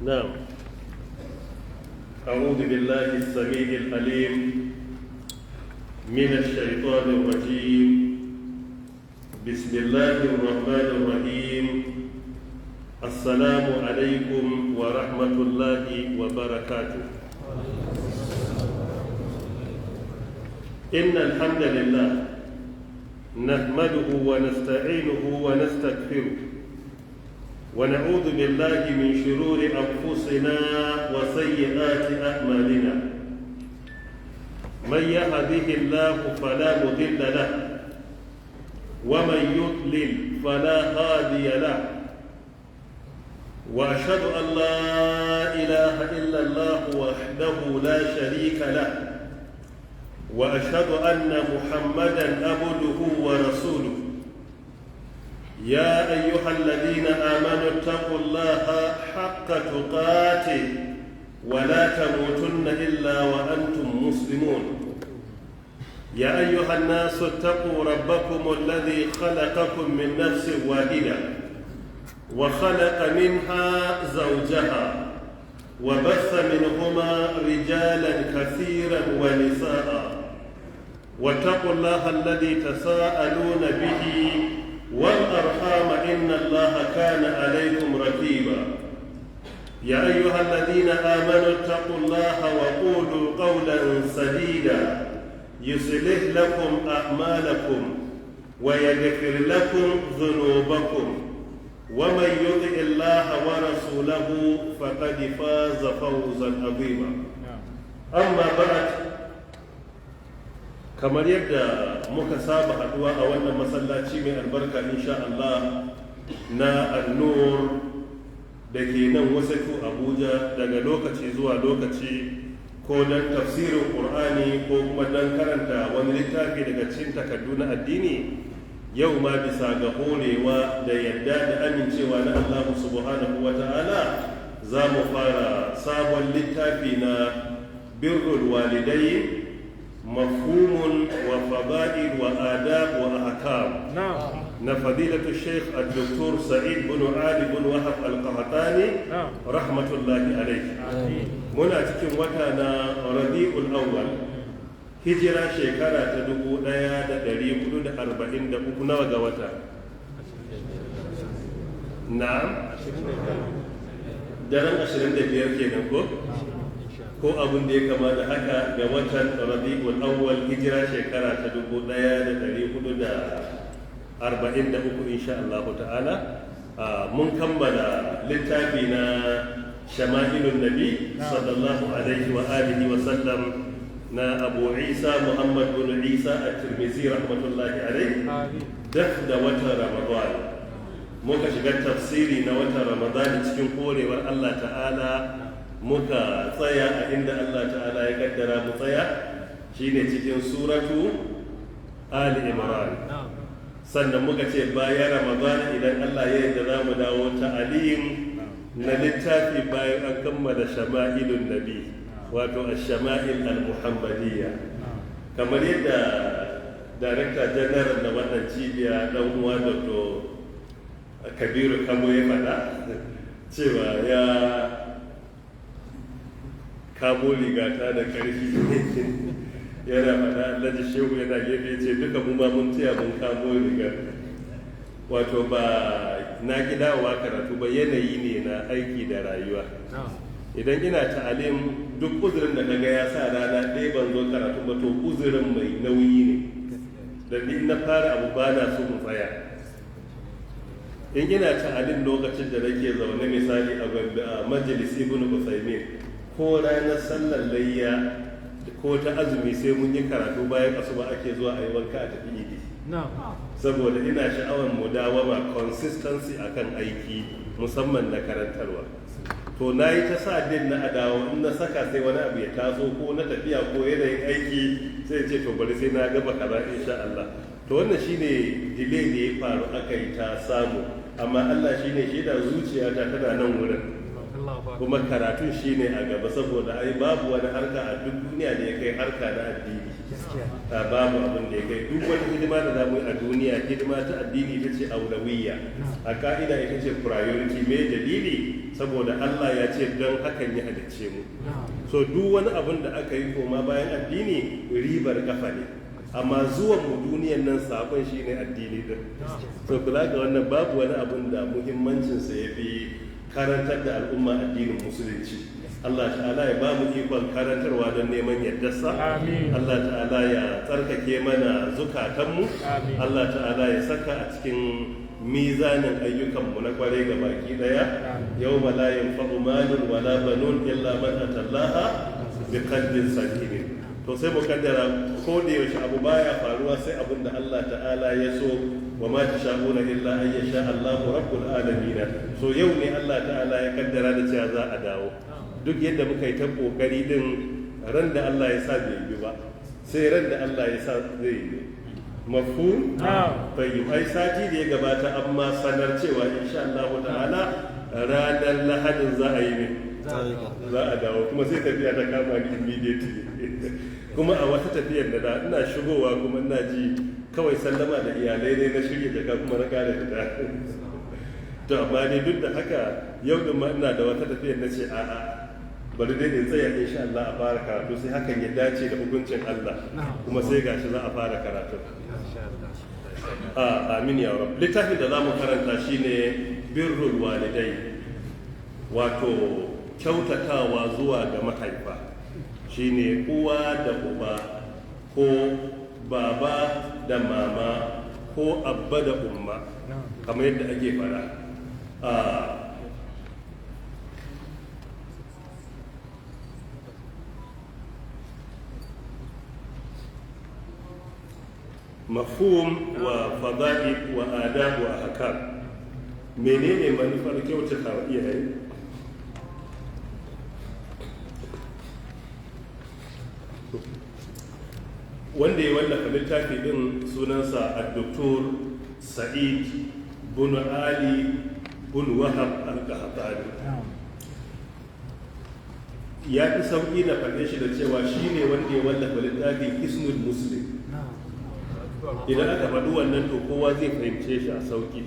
نعم. أعوذ بالله السميع العليم من الشيطان الرجيم. بسم الله الرحمن الرحيم. السلام عليكم ورحمة الله وبركاته. إن الحمد لله نحمده ونستعينه ونستغفره ونعوذ بالله من شرور أنفسنا وسيئات أعمالنا. من يهده الله فلا مضل له ومن يضلل فلا هادي له، وأشهد أن لا إله إلا الله وحده لا شريك له، وأشهد أن محمدا عبده ورسوله. يا أيها الذين آمنوا اتقوا الله حق تقاته ولا تموتن إلا وأنتم مسلمون. يا أيها الناس اتقوا ربكم الذي خلقكم من نفس واحدة وخلق منها زوجها وبث منهما رجالا كثيرا ونساء، واتقوا الله الذي تساءلون به والأرحام إن الله كان عليكم رقيبا. يا أيها الذين آمنوا اتقوا الله وقولوا قولا سديدا يصلح لكم أعمالكم ويغفر لكم ذنوبكم، ومن يطع الله ورسوله فقد فاز فوزا عظيما. أما بعد، kamar yadda muka saba haduwa a wannan masallaci mai albarka insha Allah na An-Nur da ke nan Wasatu Abuja, daga lokaci zuwa lokaci ko don tafsirin Qur'ani ko kuma don karanta wani littafi daga cikin takardu na addini. Yau ma bisa ga horewa da yadda da amincewa na Allah subhanahu wa ta'ala za mu fara sabon littafi na birrul walidai, مفهوم وفضائل وآداب وأحكام نفضيلة الشيخ الدكتور سعيد بن علي بن وهب القحطاني رحمة الله عليه. منا cikin wata na Rabiul Awwal, hijira shekara ta 1443 nawa ga wata? Na'am, daren 25 kenan ko abin da ya kama da haka ga watan Rabiul Awwal, hijira shekara ta 1443 insha Allah ta'ala. Mun kammala littafi na Shama'ilun Nabi sallallahu alaihi wa alihi wa sallam na Abu Isa Muhammad bin Isa at-Tirmidhi rahmatullahi alaihi. Daf da watan Ramadan muka shiga tafsiri na watan Ramadan cikin korewar Allah ta'ala. Muka tsaya a inda Allah ta'ala ya kaddara mu tsaya, shine cikin suratu Ali Imran. Sannan muka ce bayan Ramadan idan Allah ya yarda za mu dawo ta'alim na littafi bayan an kammala Shama'ilun Nabi, wato ash-Shama'il al-Muhammadiyya. Kamar yadda Darakta General na wannan cibiya dan uwa Dr. Kabiru Kamo ya faɗa cewa ya kamo rigata da ƙarfi yana faɗa. Alhaji Shehu yana gefe ce duka mu ma mun taya mun kamo riga. Wato ba na gidawa karatu ba, yanayi ne na aiki da rayuwa. Idan ina ta'alim duk uzurin da kaga ya sa rana ɗaya ban zo karatu ba, to uzurin mai nauyi ne. Da ni na fara abu ba na so mu tsaya. In ina ta'alim lokacin da nake zaune misali a majalis Ibn Usaimin, ko ranar sallar layya ko ta azumi sai mun yi karatu bayan asuba ake zuwa a yi wanka a tafi idi. Saboda ina sha'awar mudawama, consistency akan aiki musamman na karantarwa. To na yi ta sa din na adawa, in na saka sai wani abu ya taso ko na tafiya ko yanayin aiki sai ce to bari sai na gaba kaza insha Allah. To wannan shine delay da ya faru aka yi ta samu, amma Allah shine shaida, zuciyata tana nan wurin. Kuma karatun shine a gaba, saboda ai babu wani harka a duk duniya da ya kai harka na addini. babu abin da ya kai duk wata hidima da za mu yi a duniya. Hidima ta addini ita ce aulawiyya, a ka'ida ita ce priority. Me dalili? Saboda Allah ya ce don hakan ya halicce mu. So duk wani abin da aka yi koma bayan addini ribar kafa ne, amma zuwan mu duniyan nan sakon shi ne addini din. So kula ga wannan babu wani abin da muhimmancinsa ya fi karantar da al'umma addinin musulunci. Allah ta'ala ya ba mu ikon karantarwa don neman yardarsa. Allah ta'ala ya tsarkake mana zukatanmu. Allah ta'ala ya saka a cikin mizanin ayyukanmu na kwarai ga baki daya. Yau la yanfa'u malun wala banun illa man atallaha bi qalbin salim. To sai mu kaddara ko da yaushe abu baya faruwa sai abin da Allah ta'ala ya so, wa ma tasha'una illa an yasha Allahu rabbul alamin. So yau ne Allah ta'ala ya kaddara da cewa za a dawo. Duk yadda muka yi ta kokari din, ran da Allah ya sa bai yi ba, sai ran da Allah ya sa zai yi. Mafhum? Tayyib. Ai sati da ya gabata amma sanar cewa insha Allah ta'ala ranar Lahadin za a yi ne. Za a dawo kuma sai tafiya ta kama ni immediately. Kuma a wata tafiyar da ina shigowa kuma ina ji kawai sallama da iyalai ne na shirya jaka kuma na kare fita. To amma dai duk da haka yau din ma ina da wata tafiyar na ce a'a bari dai in tsaya insha Allah a fara karatu, sai hakan ya dace da hukuncin Allah kuma sai gashi za a fara karatu. Amin ya rab. Littafin da zamu karanta shine birrul walidai, wato kyautatawa zuwa ga mahaifa. Shine uwa da uba, ko baba da mama, ko abba da umma, kamar yadda ake fara. Mafhum wa fada'i wa adab wa ahkam. Menene manufar kyautata iyaye? Wanda ya wallafa littafi din sunansa Dr. Sa'id bin Ali bin Wahab al-Qahtani. Ya fi sauƙi na faɗe shi da cewa shi ne wanda ya wallafa littafin Hisnul Muslim. Idan aka faɗi wannan to kowa zai fahimce shi a sauƙi.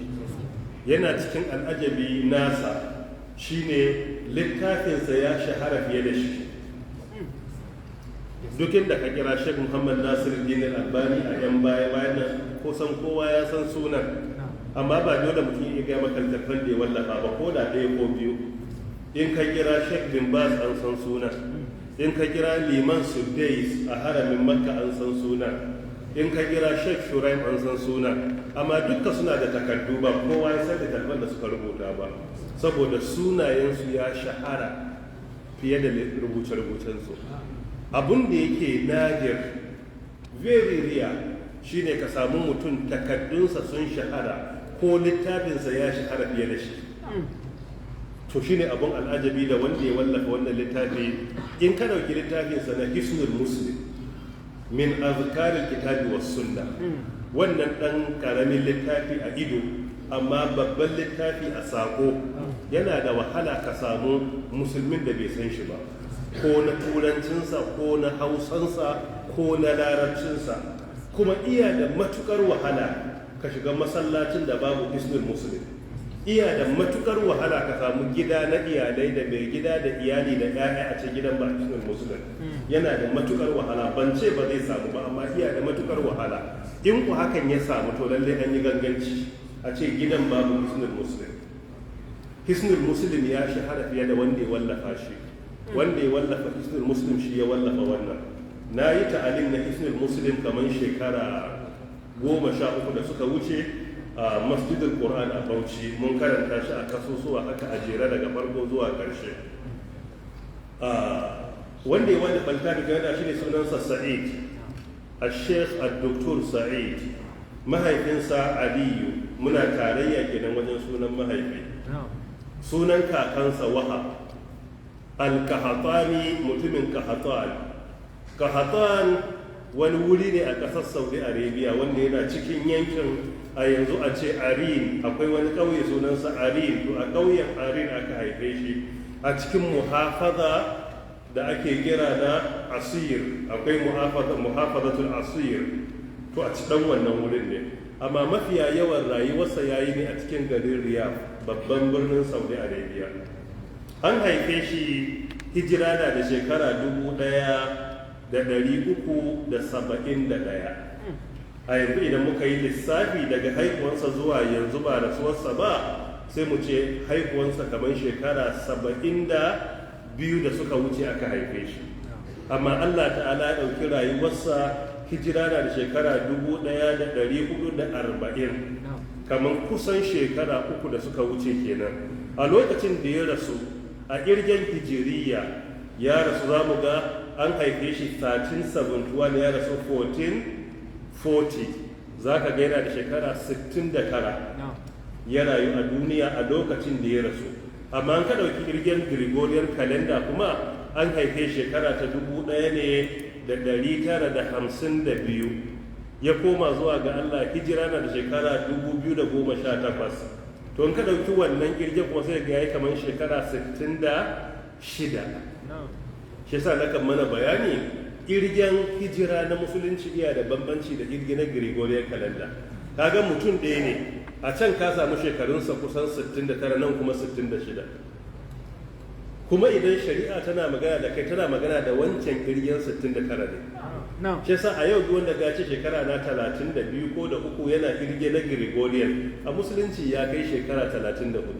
Yana cikin al'ajabi nasa shine littafinsa ya shahara fiye da shi. Duk inda ka kira Sheikh Muhammad Nasiruddin Al-Albani a yan baya bayan nan kusan kowa ya san sunan, amma ba dole mutum ya ga maka littafin da ya wallafa ba, ko da ɗaya ko biyu. In ka kira Sheikh bin Baz an san sunan, in ka kira Liman Sudais a haramin Makka an san sunan, in ka kira Sheikh Shuraim an san sunan, amma dukka suna da takardu ba kowa ya san littafin da suka rubuta ba, saboda sunayensu ya shahara fiye da rubuce-rubucensu. Abun da yake nadir, very rare, shine ka samu mutum takardunsa sun shahara ko littafinsa ya shahara fiye da shi. To shine abun al'ajabi da wanda ya wallafa wannan littafi. In ka dauki littafinsa na Hisnul Muslim min azkaril kitabi was sunna, wannan dan karamin littafi a ido amma babban littafi a sako, yana da wahala ka samu musulmin da bai san shi ba, ko na turancinsa ko na hausansa ko na larabcinsa. Kuma iya da matukar wahala ka shiga masallacin da babu Hisnul Muslim. Iya da matukar wahala ka samu gida na iyalai da mai gida da iyali da 'ya'ya a ce gidan ba Hisnul Muslim. Yana da matukar wahala, ban ce ba zai samu ba, amma iya da matukar wahala. In ku hakan ya samu to lalle an yi ganganci a ce gidan babu Hisnul Muslim. Hisnul Muslim ya shahara fiye da wanda ya wallafa shi. Wanda ya wallafa Hisnul Muslim shi ya wallafa wannan. Na yi ta'alim na Hisnul Muslim kamar shekara 13 da suka wuce a Masjidul Qur'an a Bauchi. Mun karanta shi a kasusuwa haka a jere daga farko zuwa ƙarshe. Wanda ya wallafa littafin gada shi ne sunansa Sa'id, Al-Sheikh Al-Doktor Sa'id. Mahaifinsa Aliyu, muna tarayya kenan wajen sunan mahaifi. Sunan kakansa Wahab. Al-Qahtani, mutumin Qahtan. Qahtan wani wuri ne a ƙasar Saudi Arabia wanda yana cikin yankin a yanzu a ce Arin. Akwai wani ƙauye sunansa Arin, to a ƙauyen Arin aka haife shi a cikin muhafaza da ake kira na asir, akwai muhafazatul asir, to a cikin wannan wurin ne. Amma mafiya yawan rayuwarsa ya yi ne a cikin garin Riyadh, babban birnin Saudi Arabia. An haife shi hijira da shekara 1371. A yanzu idan muka yi lissafi daga haihuwarsa zuwa yanzu ba rasuwarsa ba, sai mu ce haihuwarsa kamar shekara 72 da suka wuce aka haife shi. Amma Allah ta'ala ya ɗauki rayuwarsa hijira da shekara 1440, kamar kusan shekara 3 da suka wuce kenan. A lokacin da ya rasu a ƙirgen hijiriya ya rasu, za mu ga an haife shi 1371, ya rasu 1440. za ka ga yana da shekara 69 ya rayu a duniya a lokacin da ya rasu. Amma an ka ɗauki ƙirgen Gregorian calendar kuma an haife shekara ta 1952, ya koma zuwa ga Allah hijira na da shekara 2018. to in ka ɗauki wannan ƙirgen kuma sai ga yayi kamar shekara 66. shi sa na kan mana bayani ƙirgen hijira na musulunci iya da bambanci da ƙirge na Gregorian calendar. Kaga mutum ɗaya ne a can ka samu shekarunsa kusan 69 nan kuma 66. Kuma idan shari'a tana magana da kai tana magana da wancan ƙirgen 69 ne. Shi sa a yau wanda ga ce shekara na 32 ko da uku yana ƙirge na Gregorian, a musulunci ya kai shekara 34.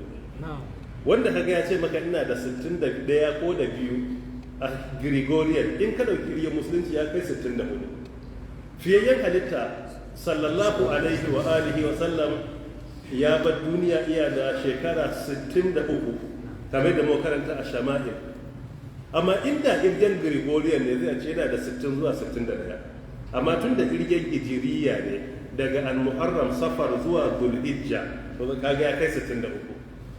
Wanda kaga ya ce maka ina da 61 ko da biyu a Gregorian, in ka ɗauki ƙirgen musulunci ya kai 64. Fiyayyen halitta sallallahu alaihi wa alihi wa sallam ya bar duniya iya da shekara 63, kamar da mu karanta a Shama'il. Amma inda ƙirgen Gregorian ne zai ce yana da 60 zuwa 61. Amma tun da ƙirgen hijiriya ne daga al-Muharram Safar zuwa Dhul-Hijja, to kaga ya kai 63.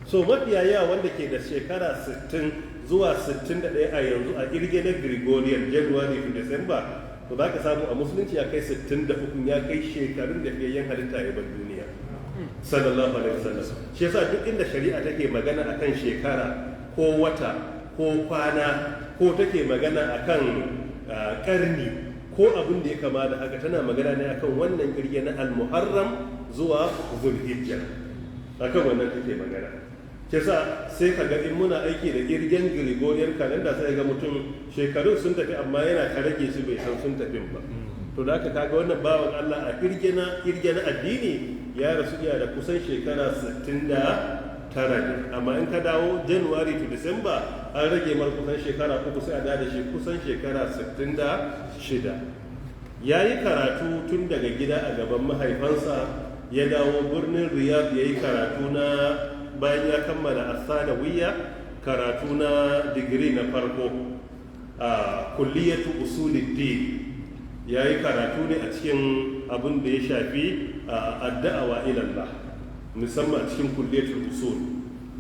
So mafiya yawa wanda ke da shekara 60 zuwa 61 a yanzu a ƙirge na Gregorian, January to December, to za ka samu a musulunci ya kai 63, ya kai shekarun da fiyayyen halitta ya bar duniya sallallahu alaihi wasallam. Shi yasa duk inda shari'a take magana akan shekara ko wata ko kwana ko take magana akan karni ko abin da ya kama da haka, tana magana ne akan wannan ƙirge na al-Muharram zuwa Dhul-Hijja, akan wannan take magana. Kisa sai ka ga in muna aiki da ƙirgen Gregorian calendar sai ga mutum shekarun sun tafi amma yana ka rage su bai san sun tafi ba. To da aka kaga wannan bawan Allah a ƙirge na addini ya rasu iya da kusan shekara 69 ne. Amma in ka dawo January to December an rage mar kusan shekara 3 sai a da shi kusan shekara 66. Ya yi karatu tun daga gida a gaban mahaifansa, ya dawo birnin Riyadh ya yi karatu na bayan ya kammala as-sanawiyya, karatu na digiri na farko a kulliyatu usuluddin. Ya yi karatu ne a cikin abin da ya shafi ad-da'wa ila Allah, musamman a cikin kulliyatul usul.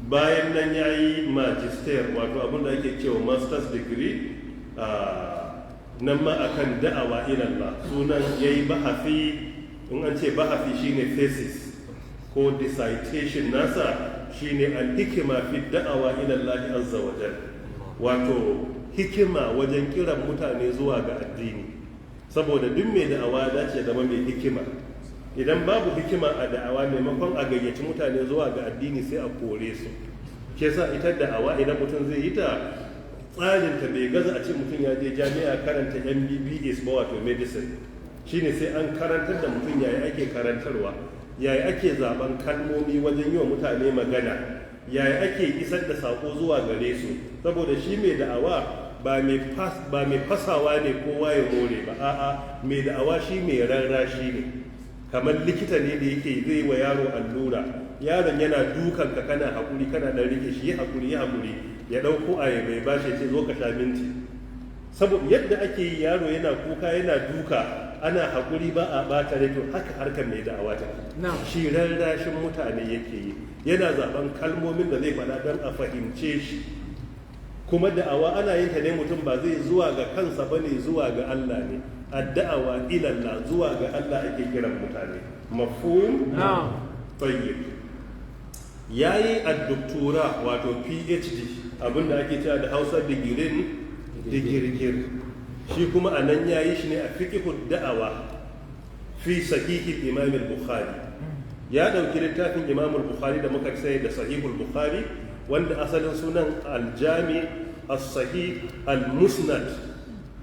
Bayan nan ya yi magister, wato abin da ake cewa master's degree nan ma akan da'awa ila Allah. Sunan ya yi bahasi, in an ce bahasi shine thesis ko dissertation nasa shine al-hikima fi da'awa ila Allah azza wa jalla, wato hikima wajen kiran mutane zuwa ga addini. Saboda duk mai da'awa dace zama mai hikima. Idan babu hikima a da'awa, maimakon a gayyaci mutane zuwa ga addini sai a kore su. Ke sa ita da'awa idan mutum zai yi ta, tsarin ta bai gaza a ce mutum ya je jami'a karanta MBBS ba, wato medicine. Shine sai an karantar da mutum yayi ake karantarwa, yayi ake zaben kalmomi wajen yi wa mutane magana, yayi ake isar da sako zuwa gare su. Saboda shi mai da'awa ba mai fasawa ne kowa ya more ba, a'a mai da'awa shi mai rarrashi ne. Kamar likita ne da yake zai wa yaro allura, yaron yana dukan ka kana hakuri, kana dan rike shi, ya hakuri ya dauko aye bai bashi ce zo ka sha minti. Saboda yadda ake yi, yaro yana kuka yana duka, ana hakuri ba a bata rai, to haka harkar mai da'awa ta shi rarrashin mutane yake yi, yana zaben kalmomin da zai faɗa don a fahimce shi. Kuma da'awa ana yin ta ne mutum ba zai zuwa ga kansa bane, zuwa ga Allah ne. Ad-da'awa ila Allah, zuwa ga Allah ake kiran mutane. Mafhum? Tayyib. Yayi ad-doktora, wato PhD, abinda ake cewa da Hausa digirin digirgir. Shi kuma a nan ya yi shi ne a fiqhud da'awa fi sahihi imam al-bukhari. Ya ɗauki littafin imam al-bukhari da muka sai da sahihul bukhari wanda asalin sunan al-jami as-sahih al-musnad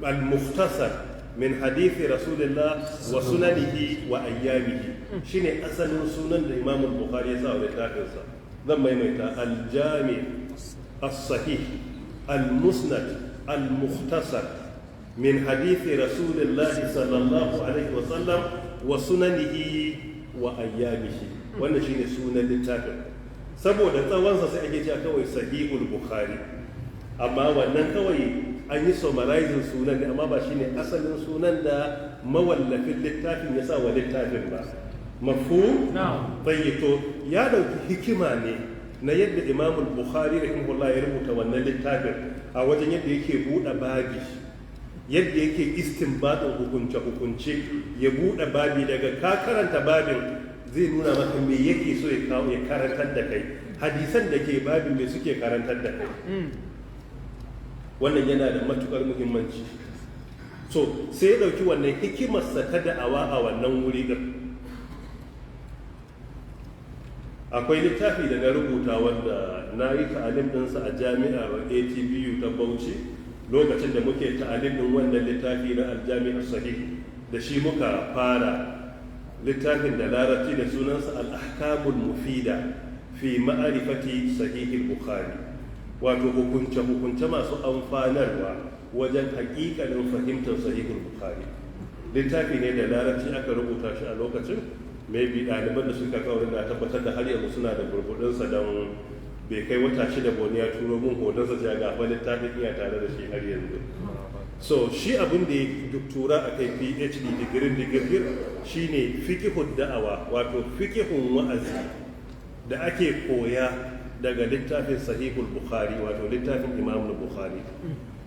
al-mukhtasar min hadithi rasulillah wa sunanihi wa ayyamihi, shine asalin sunan da imam al-bukhari ya sa wa littafinsa. Zan maimaita: al-jami as-sahih al-musnad al-mukhtasar min hadithi rasulillah sallallahu alaihi wa sallam wa sunanihi wa ayyamihi. Wannan shine sunan littafin. Saboda tsawonsa sai ake cewa kawai sahihul bukhari, amma wannan kawai an yi summarizing sunan ne, amma ba shine asalin sunan da mawallafin littafin ya sa wa littafin ba. Mafhum? Bayyito ya dauki hikima ne na yadda Imam Bukhari rahimahullah ya rubuta wannan littafin a wajen yadda yake buɗe babi, yadda yake istinbatin hukunce ya buɗe babi. Daga ka karanta babin zai nuna maka me yake so ya kawo ya karantar da kai, hadisan da ke babin me suke karantar da kai. Wannan yana da matukar muhimmanci. So sai ya dauki wannan hikimarsa ta da'awa a wannan wuri din. Akwai littafi da na rubuta wanda na yi ta'alim ɗinsa a jami'ar ATBU ta Bauchi lokacin da muke ta'alim ɗin wannan littafi na aljami'ar sahih, da shi muka fara. Littafin da larabci da sunansa al-ahkamul mufida fi ma'arifati sahihil bukhari, wato hukunce masu amfanarwa wajen haƙiƙanin fahimtar sahihul bukhari. Littafi ne da larabci aka rubuta shi a lokacin, maybe ɗaliban da suka kawo na tabbatar da har yanzu suna da burbuɗinsa, don bai kai wata shida boni ya turo mun hotonsa sai ga fa littafin iya tare da shi har yanzu. So shi abin da ya doktora a kai PhD digirgir shine fiqhud da'awa, wato fiqhun wa'azi da ake koya daga littafin sahihul bukhari, wato littafin imam bukhari.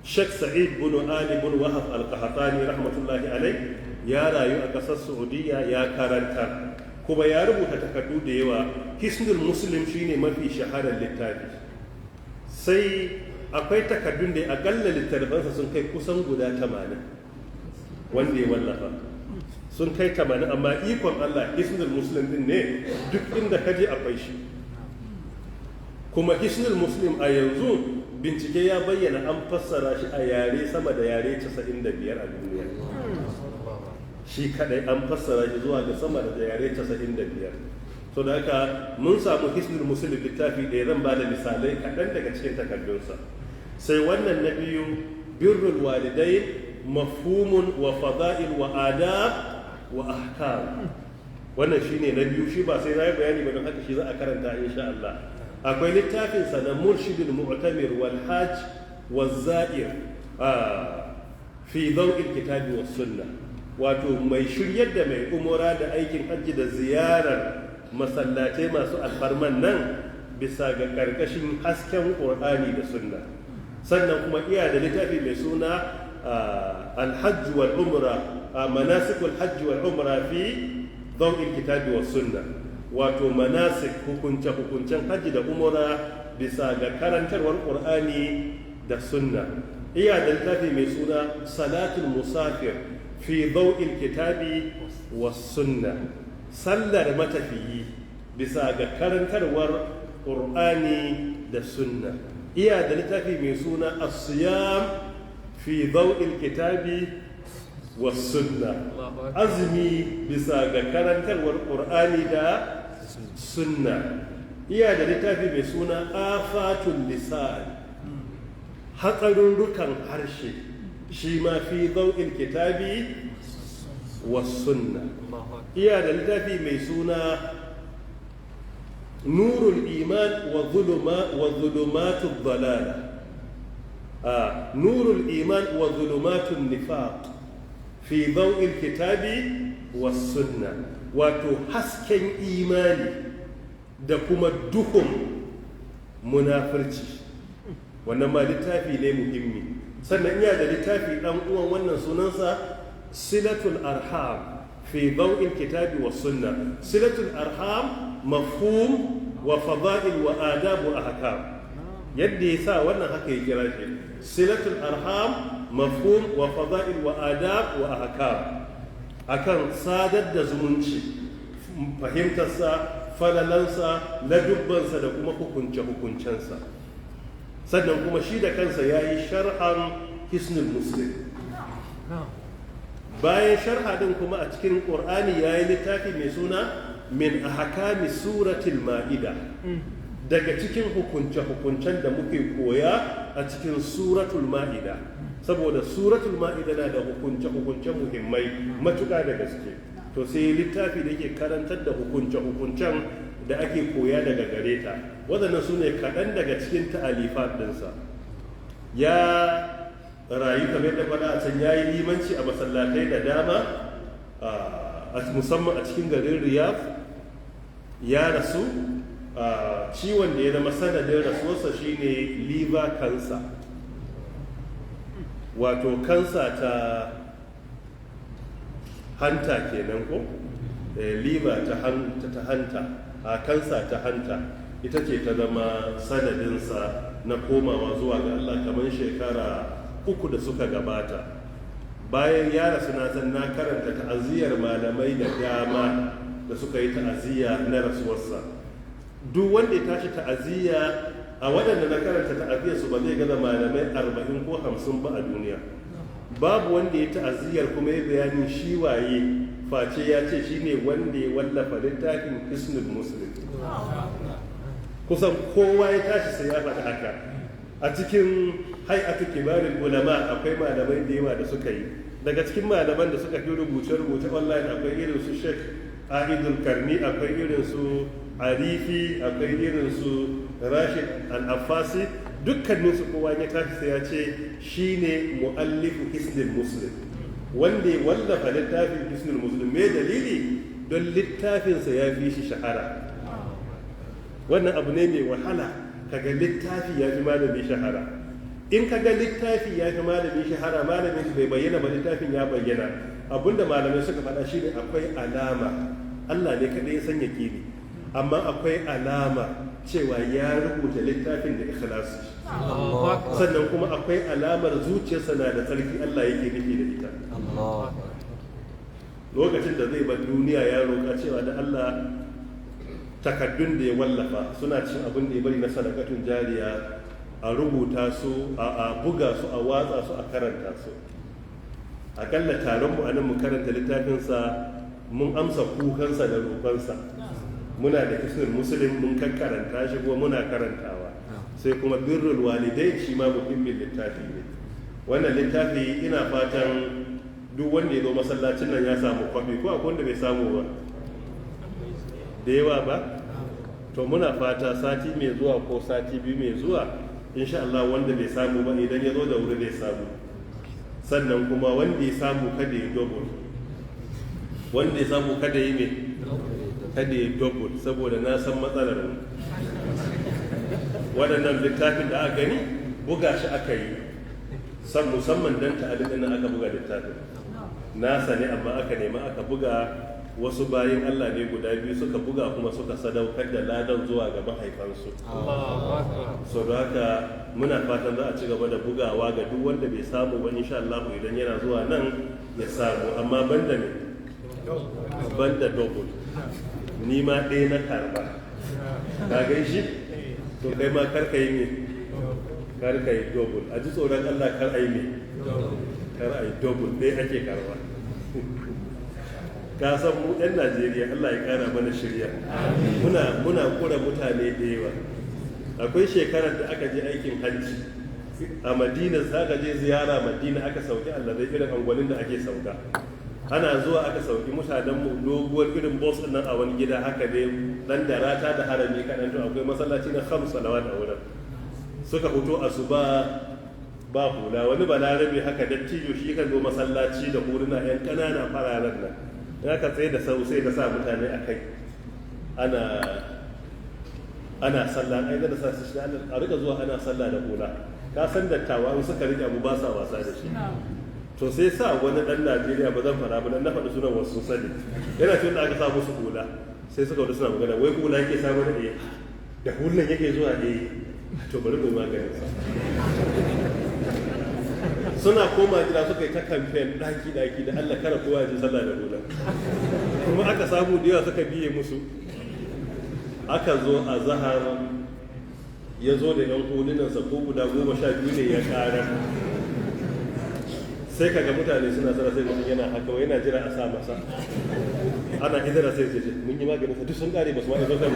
Sheikh Sa'id bin Ali bin Wahab al-Qahtani rahmatullahi alayh ya rayu a ƙasar Saudiya, ya karanta kuma ya rubuta takardu da yawa. Hisnul Muslim shine mafi shaharar littafi. Sai akwai takardun da akalla littattafansa sun kai kusan guda 80 wanda ya wallafa, sun kai 80, amma ikon Allah Hisnul Muslim din ne duk inda kaje akwai shi. Kuma Hisnul Muslim a yanzu bincike ya bayyana an fassara shi a yare sama da yare 95 a duniya. Shi kadai an fassara shi zuwa ga sama da yare 95. So da haka mun samu Hisnul Muslim littafi ɗaya, zan ba da misalai kaɗan daga cikin takardunsa. Sai wannan na biyu, birrul walidain mafhumun wa fada'il wa adab wa ahkam. Wannan shine na biyu, shi ba sai na yi bayani ba, don haka shi za a karanta insha Allah. Akwai littafin sa na murshidul mu'tamir wal hajj wal za'ir fi daw'il kitabi was sunnah, wato mai shiryar da mai umura da aikin hajji da ziyarar masallatai masu alfarman nan bisa ga karkashin hasken Qur'ani da sunna. Sannan kuma iya da littafi mai suna al-hajj wal umra, manasikul hajj wal umra fi daw'il kitabi was sunna, wato manasik hukuncen hajji da umra bisa ga karantarwar Qur'ani da sunna. Iya da littafi mai suna salatul musafir fi daw'il kitabi was sunna, sallar matafiyi bisa ga karantarwar Qur'ani da sunna. Iya da littafi mai suna as-siyam fi daw'il kitabi was sunna, azumi bisa ga karantarwar Qur'ani da sunna. Iya da littafi mai suna afatul lisan, hatsarurrukan harshe, shi ma fi daw'il kitabi was sunna. Iya da littafi mai suna nurul iman wa zulumatud dalala, nurul iman wa zulumatun nifaq fi daw'il kitabi was sunna, wato hasken imani da kuma duhun munafirci. Wannan ma littafi ne muhimmi. Sannan iya da littafi dan uwan wannan sunansa silatul arham fi daw'il kitabi was sunna. Silatul arham mafhum wa fada'il wa adab wa ahkam. yadda ya sa wannan haka ya kira shi silatul arham mafhum wa fada'il wa adab wa ahkam, akan sadar da zumunci, fahimtarsa, falalansa, ladubbansa da kuma hukunce-hukuncensa. Sannan kuma shi da kansa ya yi sharhan hisnul muslim. Bayan sharha din kuma a cikin ƙur'ani ya yi littafi mai suna min ahkami suratul ma'ida, daga cikin hukunce-hukuncen da muke koya a cikin suratul ma'ida, saboda suratul ma'ida na da hukunce-hukunce muhimmai matuƙa da gaske. To sai littafi da yake karantar da hukunce-hukuncen da ake koya daga gare ta. Waɗannan su ne kaɗan daga cikin ta'alifat ɗinsa. Ya rayu kamar da faɗa a can, ya yi limanci a masallatai da dama, musamman a cikin garin Riyadh. Ya rasu, ciwon da ya zama sanadin rasuwarsa shine liver cancer, wato kansa ta hanta kenan ko? Liver ta hanta, kansa ta hanta ita ce ta zama sanadinsa na komawa zuwa ga Allah kamar shekara 3 da suka gabata. Bayan ya rasu na san na karanta ta'aziyar malamai da dama da suka yi ta'aziyya na rasuwarsa. Duk wanda ya tashi ta'aziyya a waɗanda na karanta ta'aziyyarsu ba zai gaza malamai 40 ko 50 ba a duniya. Babu wanda ya ta'aziyyar kuma ya bayanin shi waye face ya ce shi ne wanda ya wallafa littafin hisnul muslim. Kusan kowa ya tashi sai ya faɗi haka. A cikin hay'atu kibarin ulama akwai malamai da yawa da suka yi. Daga cikin malaman da suka fi rubuce-rubuce online akwai irin su Sheikh Aidul Karni, akwai irin su Arifi, akwai irin su Rashid Al-Affasi. Dukkanin su kowa ya tashi sai ya ce shine muallifu hisnul muslim, wanda ya wallafa littafin hisnul muslim. Me dalili? Don littafinsa ya fi shi shahara. Wannan abu ne mai wahala kaga littafi ya fi malami shahara. In kaga littafi ya fi malami shahara, malamin bai bayyana ba, littafin ya bayyana. Abinda malamai suka faɗa shi ne akwai alama. Allah ne kaɗai ya sanya kini, amma akwai alama cewa ya rubuta littafin da ikhlasi. Sannan kuma akwai alamar zuciyarsa na da tsarki, Allah yake nufi da ita. Lokacin da zai bar duniya ya roƙa cewa da Allah takaddun da ya wallafa suna cin abin da ya bari na sadakatun jariya, a rubuta su, a buga su, a watsa su, a karanta su. Akalla taron mu anan mu karanta littafinsa, mun amsa kukansa da roƙonsa. Muna da hisnul muslim mun karanta shi kuma muna karantawa. Sai kuma birrul walidai shi ma muhimmin littafi ne. Wannan littafi ina fatan duk wanda ya zo masallacin nan ya samu kwafi, ko akwai wanda bai samu ba da yawa ba. To muna fata sati mai zuwa ko sati biyu mai zuwa insha Allah wanda bai samu ba idan ya zo da wuri zai samu. Sannan kuma wanda ya samu kada ya double, wanda ya samu kada yi ne, kada ya double, saboda na san matsalar mu. Waɗannan littafin da aka gani buga shi aka yi san musamman don ta'adin nan aka buga littafin nasa ne, amma aka nema aka buga. Wasu bayin Allah ne guda biyu suka buga kuma suka sadaukar da ladan zuwa ga mahaifansu. So da haka muna fatan za a ci gaba da bugawa ga duk wanda bai samu ba, insha Allah idan yana zuwa nan ya samu, amma banda ne, banda double. Ni ma ɗaya na karba, ka gan shi? To kai ma karka yi ne, karka yi double. A ji tsoron Allah kar a yi ne, kar a yi double, ɗaya ake karba. Ka san mu ɗan Najeriya, Allah ya ƙara mana shirya. Muna kura mutane da yawa. Akwai shekarar da aka je aikin hajji a Madina, za ka je ziyara Madina, aka sauki allazai irin angwanin da ake sauka. Ana zuwa aka sauki mutanen mu doguwar irin bus ɗin nan a wani gida haka ne, dan da rata da harami kaɗan. To akwai masallaci na 5 salawat a wurin. Suka fito asuba ba hula, wani balarabe haka dattijo shi kan zo masallaci da huluna 'yan ƙanana fararen nan. Ya ka tsaye da sau sai da sa mutane a kai ana sallah, ai da sa shi a rika zuwa ana sallah da hula. Ka san dattawa in suka rike abu ba sa wasa da shi. To sai sa wani dan Najeriya, ba zan fara ba dan na faɗi sunan wasu sani, yana cewa da aka sa musu hula sai suka wada suna magana, wai hula yake samu da da hulan yake zuwa to bari mu maganin sa. Suna koma gida suka yi ta kamfen daki da Allah kara kowa ji sallah da hula, kuma aka samu da yawa suka biye musu. Aka zo a zahar ya zo da yan hulunansa ko guda 12 ne ya ƙara, sai kaga mutane suna tsara sai mutum yana haka wai yana jira a sa masa, ana idara sai ce mun yi maganin sa duk sun ƙare ba su ma izo kan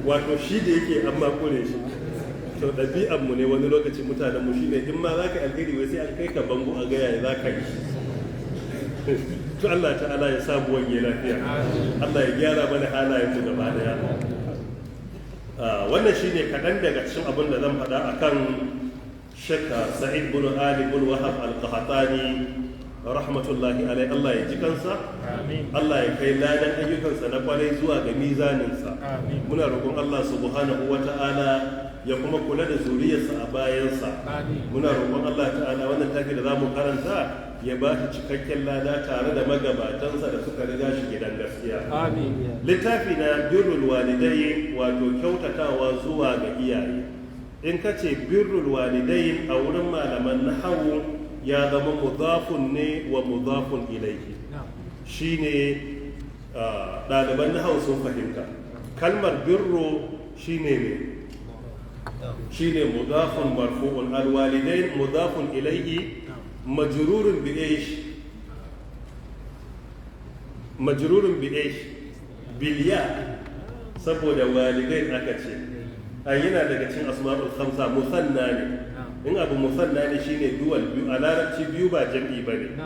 wato shi da yake an makure shi. To ɗabi'an mu ne wani lokaci mutanen mu shine in ma zaka alheri wai sai an kai ka bango a gaya ya zaka yi. To Allah ta'ala ya samu wani lafiya, Allah ya gyara mana halayen mu gaba daya. Wannan shine kaɗan daga cikin abin da zan faɗa akan Sheikh Sa'id bin Ali bin Wahab Al-Qahtani rahmatullahi alai. Allah ya ji kansa, Allah ya kai ladan ayyukansa na kwarai zuwa ga mizaninsa. Muna roƙon Allah subhanahu wata'ala ya kuma kula da zuriyarsa a bayansa. Muna roƙon Allah ta'ala wannan tafi da zamu karanta ya ba shi cikakken lada tare da magabatansa da suka riga shi gidan gaskiya. Littafi na birrul walidai, wato kyautatawa zuwa ga iyaye. In ka ce birrul walidai a wurin malaman nahawu ya zama mudafun ne wa mudafun ilaihi. Shine ɗaliban nahawu sun fahimta. Kalmar birru shine ne? shine mudafun marfu'un, alwalidain mudafun ilayhi majrurun bi ish, majrurun bi ish bil ya, saboda walidain aka ce ai yana daga cikin asma'ul khamsa, musanna ne. In abu musanna ne shine dual biyu, a larabci biyu ba jam'i bane,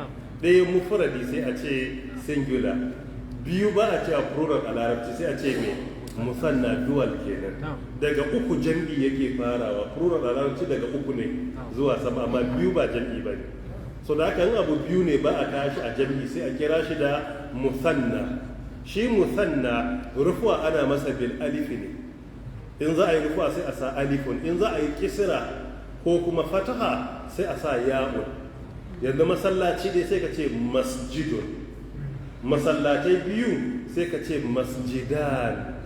ɗaya mufradi sai a ce singular, biyu ba a ce a plural a larabci sai a ce me musanna, dual kenan. Daga uku jam'i yake farawa, plural a larabci daga uku ne zuwa sama, amma biyu ba jam'i ba ne. So da haka abu biyu ne ba a tashi a jam'i sai a kira shi da musanna. Shi musanna rufuwa ana masa bil alifi ne, in za a yi rufuwa sai a sa alifun, in za a yi kisra ko kuma fataha sai a sa ya'un. Yanzu masallaci dai sai ka ce masjidun, masallatai biyu sai ka ce masjidan,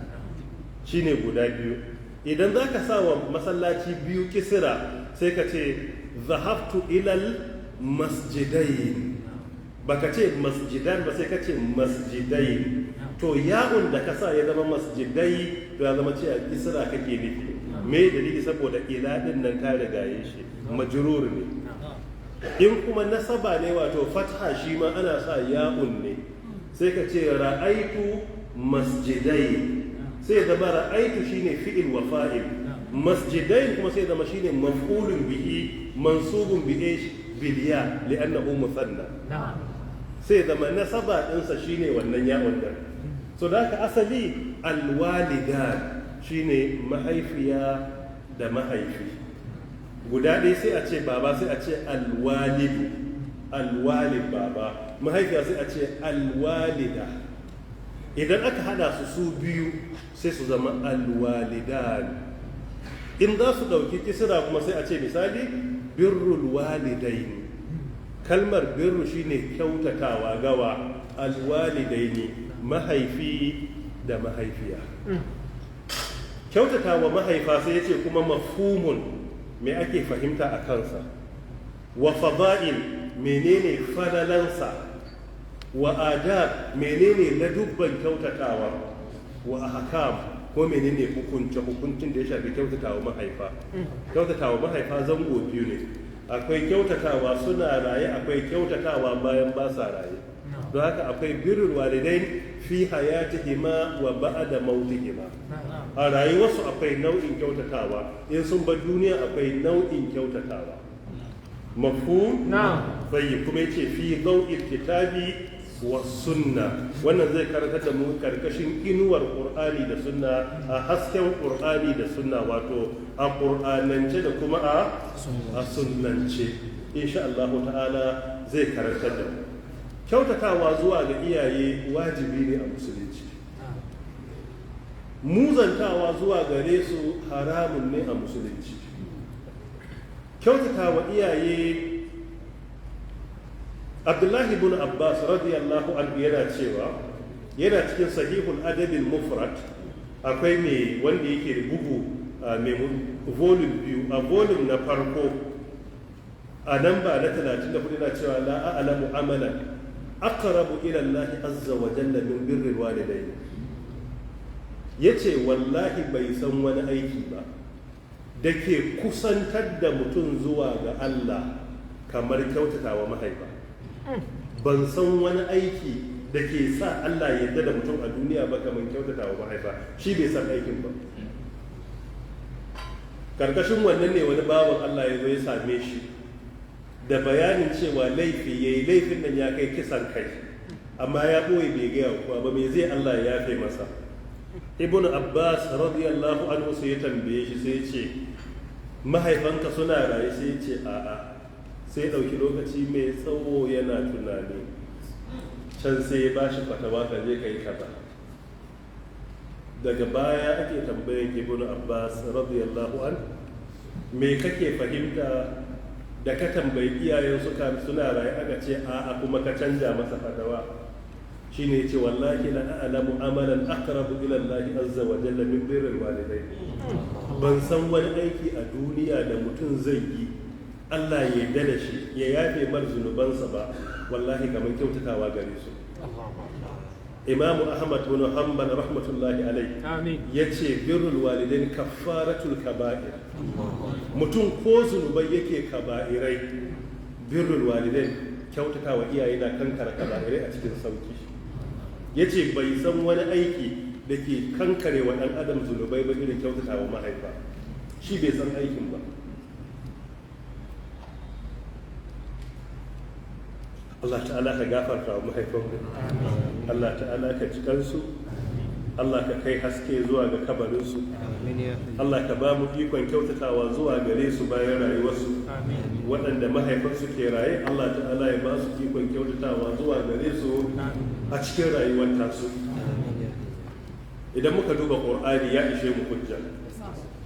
shine guda biyu. Idan za ka sa wa masallaci biyu kisira sai ka ce zahabtu ilal masjidain, baka ce masjidan ba sai ka ce masjidain. To ya'un da ka sa ya zama masjidai to ya zama cewa kisira kake nufi. Me dalili? saboda ila din nan ta rigaye shi, majrur ne. In kuma nasaba ne wato fatha shi ma ana sa ya'un ne, sai ka ce ra'aitu masjidai, sai zama ra'aitu shine fi'il wa fa'il, masjidain kuma sai zama shine maf'ulun bihi mansubun bi bil ya li'annahu musanna. Sai zama nasaba dinsa shine wannan ya'un din. So da haka asali alwalidan shine mahaifiya da mahaifi. Guda ɗaya sai a ce baba, sai a ce alwalidu, alwalid baba, mahaifiya sai a ce alwalida. Idan aka hada su biyu sai su zama alwalidan. In za su ɗauki kisira kuma sai a ce misali birrul walidaini. Kalmar birru shine kyautatawa gawa, alwalidaini mahaifi da mahaifiya. Kyautatawa mahaifa sai ya ce kuma mafhumun, me ake fahimta a kansa, wa fada'il menene fadalansa, wa adab menene ladubban kyautatawa, wa ahkam ko menene hukuncin da ya shafi kyautatawa mahaifa. Kyautatawa mahaifa zango biyu ne, akwai kyautatawa suna raye, akwai kyautatawa bayan ba sa raye. Don haka akwai birrul walidain fi hayatihima wa ba'da mautihima. A rayuwarsu akwai nau'in kyautatawa, in sun bar duniya akwai nau'in kyautatawa. Mafhum? Bai kuma yace fi daw'il kitabi wa sunna. Wannan zai karantar da mu karkashin inuwar Qur'ani da sunna, a hasken Qur'ani da sunna, wato a Qur'anance da kuma a sunnance. Insha Allah ta'ala zai karantar da mu. Kyautatawa zuwa ga iyaye wajibi ne a musulunci. Muzantawa zuwa gare su haramun ne a musulunci. Kyautatawa iyaye, Abdullahi ibn Abbas radiyallahu anhu yana cewa, yana cikin sahihul adabil mufrad, akwai mai wanda yake da bugu mai volume biyu, a volume na farko a nan ba na 34 na cewa la a'lamu amalan aqrabu ila Allah azza wa jalla min birril walidayn. Yace wallahi bai san wani aiki ba da ke kusantar da mutum zuwa ga Allah kamar kyautatawa mahaifa. Ban san wani aiki da ke sa Allah ya yarda da mutum a duniya ba kamar kyautatawa mahaifa. Shi bai san aikin ba. Karkashin wannan ne wani bawan Allah ya zo ya same shi da bayanin cewa laifi yayi, laifin nan ya kai kisan kai, amma ya ɓoye bai gaya kuwa ba, me zai Allah ya yafe masa. Ibn Abbas radiyallahu anhu sai ya tambaye shi sai ya ce mahaifanka suna raye, sai ya ce a'a. Sai ya ɗauki lokaci mai tsawo yana tunani, can sai ya bashi fatawa ka je ka yi kaza. Daga baya ake tambayan Ibn Abbas radiyallahu an, me kake fahimta da ka tambayi iyayen suna raye aka ce a'a kuma ka canja masa fatawa? Shine yace wallahi la a'lamu amalan aqrabu ila Allah azza wa jalla min birril walidayn. Ban san wani aiki a duniya da mutum zai yi Allah ya yarda da shi ya yafe mar zunubansa ba, wallahi kamar kyautatawa gare su. Imamu Ahmad bin Hanbal rahmatullahi alaihi yace birrul walidain kaffaratul kaba'ir. Mutum ko zunubai yake kaba'irai, birrul walidain kyautatawa iyaye na kankara kaba'irai a cikin sauki. Yace bai san wani aiki da ke kankare wa ɗan adam zunubai ba irin kyautatawa mahaifa. Shi bai san aikin ba. Allah ta'ala ka gafarta wa mahaifanmu, Allah ta'ala ka ji kansu, Allah ka kai haske zuwa ga kabarinsu, Allah ka ba mu ikon kyautatawa zuwa gare su bayan rayuwarsu. Waɗanda mahaifansu ke raye, Allah ta'ala ya ba su ikon kyautatawa zuwa gare su a cikin rayuwar tasu. Idan muka duba Qur'ani ya ishe mu hujja.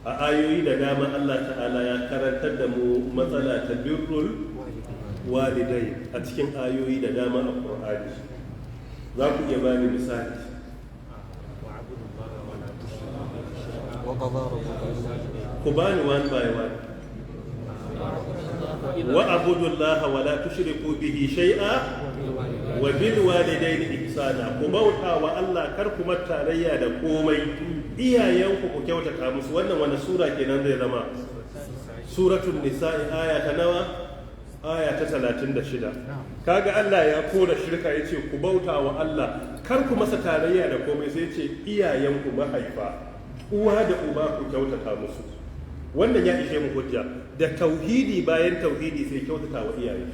A ayoyi da dama Allah ta'ala ya karantar da mu matsala ta birrul walidai a cikin ayoyi da dama a Qur'ani. Za ku iya bani misali? Ku bani one by one. Wa abudullaha wa la tushriku bihi shay'a wa bil walidayni ihsana. Ku bauta wa Allah, kar ku tarayya da komai. Iyayenku ku kyautata musu. Wannan wani sura kenan zai zama? Suratul Nisa'i aya ta nawa? Aya ta 36. Kaga Allah ya kora shirka, ya ce ku bauta wa Allah kar ku masa tarayya da komai, sai ce iyayenku mahaifa, uwa da uba ku kyautata musu. Wannan ya ishe mu hujja. Da tauhidi bayan tauhidi sai kyautata wa iyaye.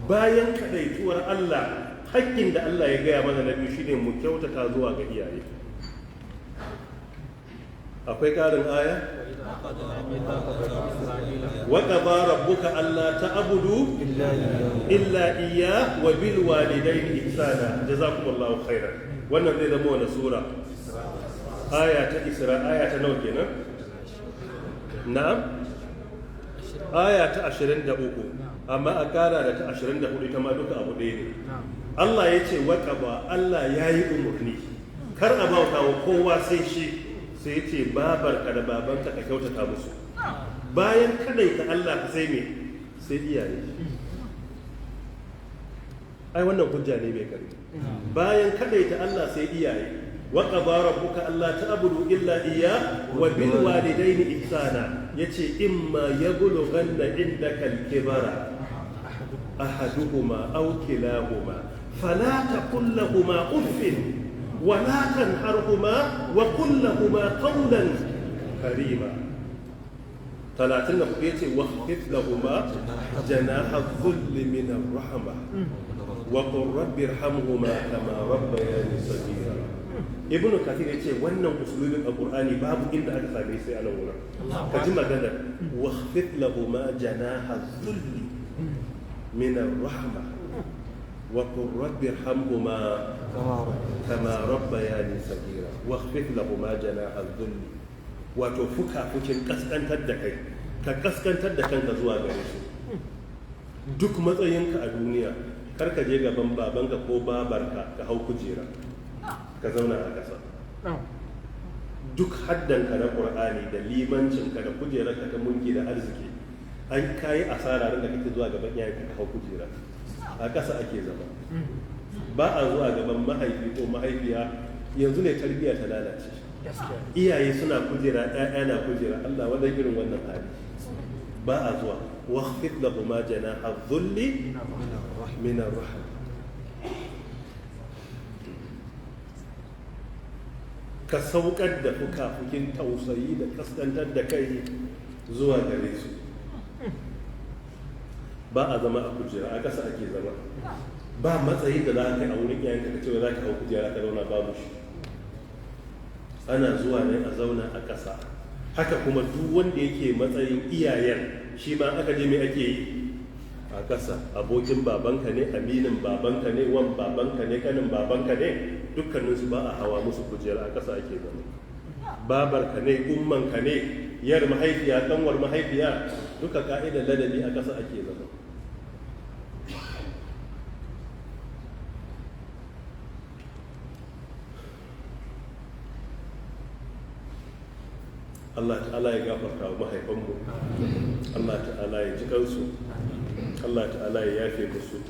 Bayan kadaituwar Allah, hakkin da Allah ya gaya mana na biyu shine mu kyautata zuwa ga iyaye. Akwai ƙarin aya? وَقَضَى رَبُّكَ أَلَّا تَعْبُدُوا إِلَّا إِيَّاهُ وَبِالْوَالِدَيْنِ إِحْسَانًا جزاكم الله خيرا. wannan zai zama wani sura? Aya ta Isra, aya ta nawa kenan? Na'am? Aya ta 23, amma a kara da ta 24 ita ma duka abu ɗaya ne. Allah ya ce waqaba, Allah ya yi umarni kar a bauta wa kowa sai shi, sai ce babarka da babanka ka kyautata musu. Bayan kadaita Allah sai me? Sai iyaye. Ai wannan hujja ne mai karfi. Bayan kadaita Allah sai iyaye. Wa qadara rabbuka alla ta'budu illa iyyah wa bil walidayni ihsana. Yace imma yablughanna indaka al-kibara ahaduhuma aw kilahuma fala taqul lahumā uffin wa la tanharhumā wa qul lahumā qawlan karīmā. 34 yace wahfid lahumā janāha adh-dhulli min ar-rahmah wa qur rabbi irhamhumā kamā rabbayānī saghīrā. Ibnu Kathir yace wannan usulubin Qur'ani babu inda aka same sai a nan wurin. Ka ji magana wahfid lahumā janāha adh-dhulli min ar-rahmah wa qur rabbi irhamhumā kamā rabbayānī saghīrā. Wahfid lahumā janāha adh-dhulli, wato fuka-fukin kaskantar da kai, ka kaskantar da kanka zuwa gare su. Duk matsayinka a duniya, kar ka je gaban babanka ko babarka ka hau kujera ka zauna a ƙasa. duk haddanka na Qur'ani da limancinka da kujerarka ta mulki da arziki an kayi asara da kake zuwa gaban iyayenka ka hau kujera a ƙasa ake zama ba a zuwa gaban mahaifi ko mahaifiya. Yanzu ne tarbiyya ta lalace, iyaye suna kujera, ƴaƴa na kujera. Allah wadan irin wannan hali ba a zuwa. واخفض لهما جناح الذل من الرحمة. ka saukar da fukafukin tausayi da kaskantar da kai zuwa gare su. Ba a zama a kujera, a ƙasa ake zama. Ba matsayi da za ka yi a wurin iyayenka ka cewa za ka hau kujera ka zauna, babu shi. Ana zuwa ne a zauna a ƙasa. Haka kuma duk wanda yake matsayin iyayen shi ma aka je mai ake yi a ƙasa. Abokin babanka ne, aminin babanka ne, wan babanka ne, kanin babanka ne, dukkaninsu ba a hawa musu kujera, a ƙasa ake zama. Babarka ne, ummanka ne, yar mahaifiya, kanwar mahaifiya, duka ka'idar ladabi a ƙasa ake zama. Allah ta'ala ya gafarta wa mahaifanmu, Allah ta'ala ya ji kansu, Allah ta'ala ya yafe musu.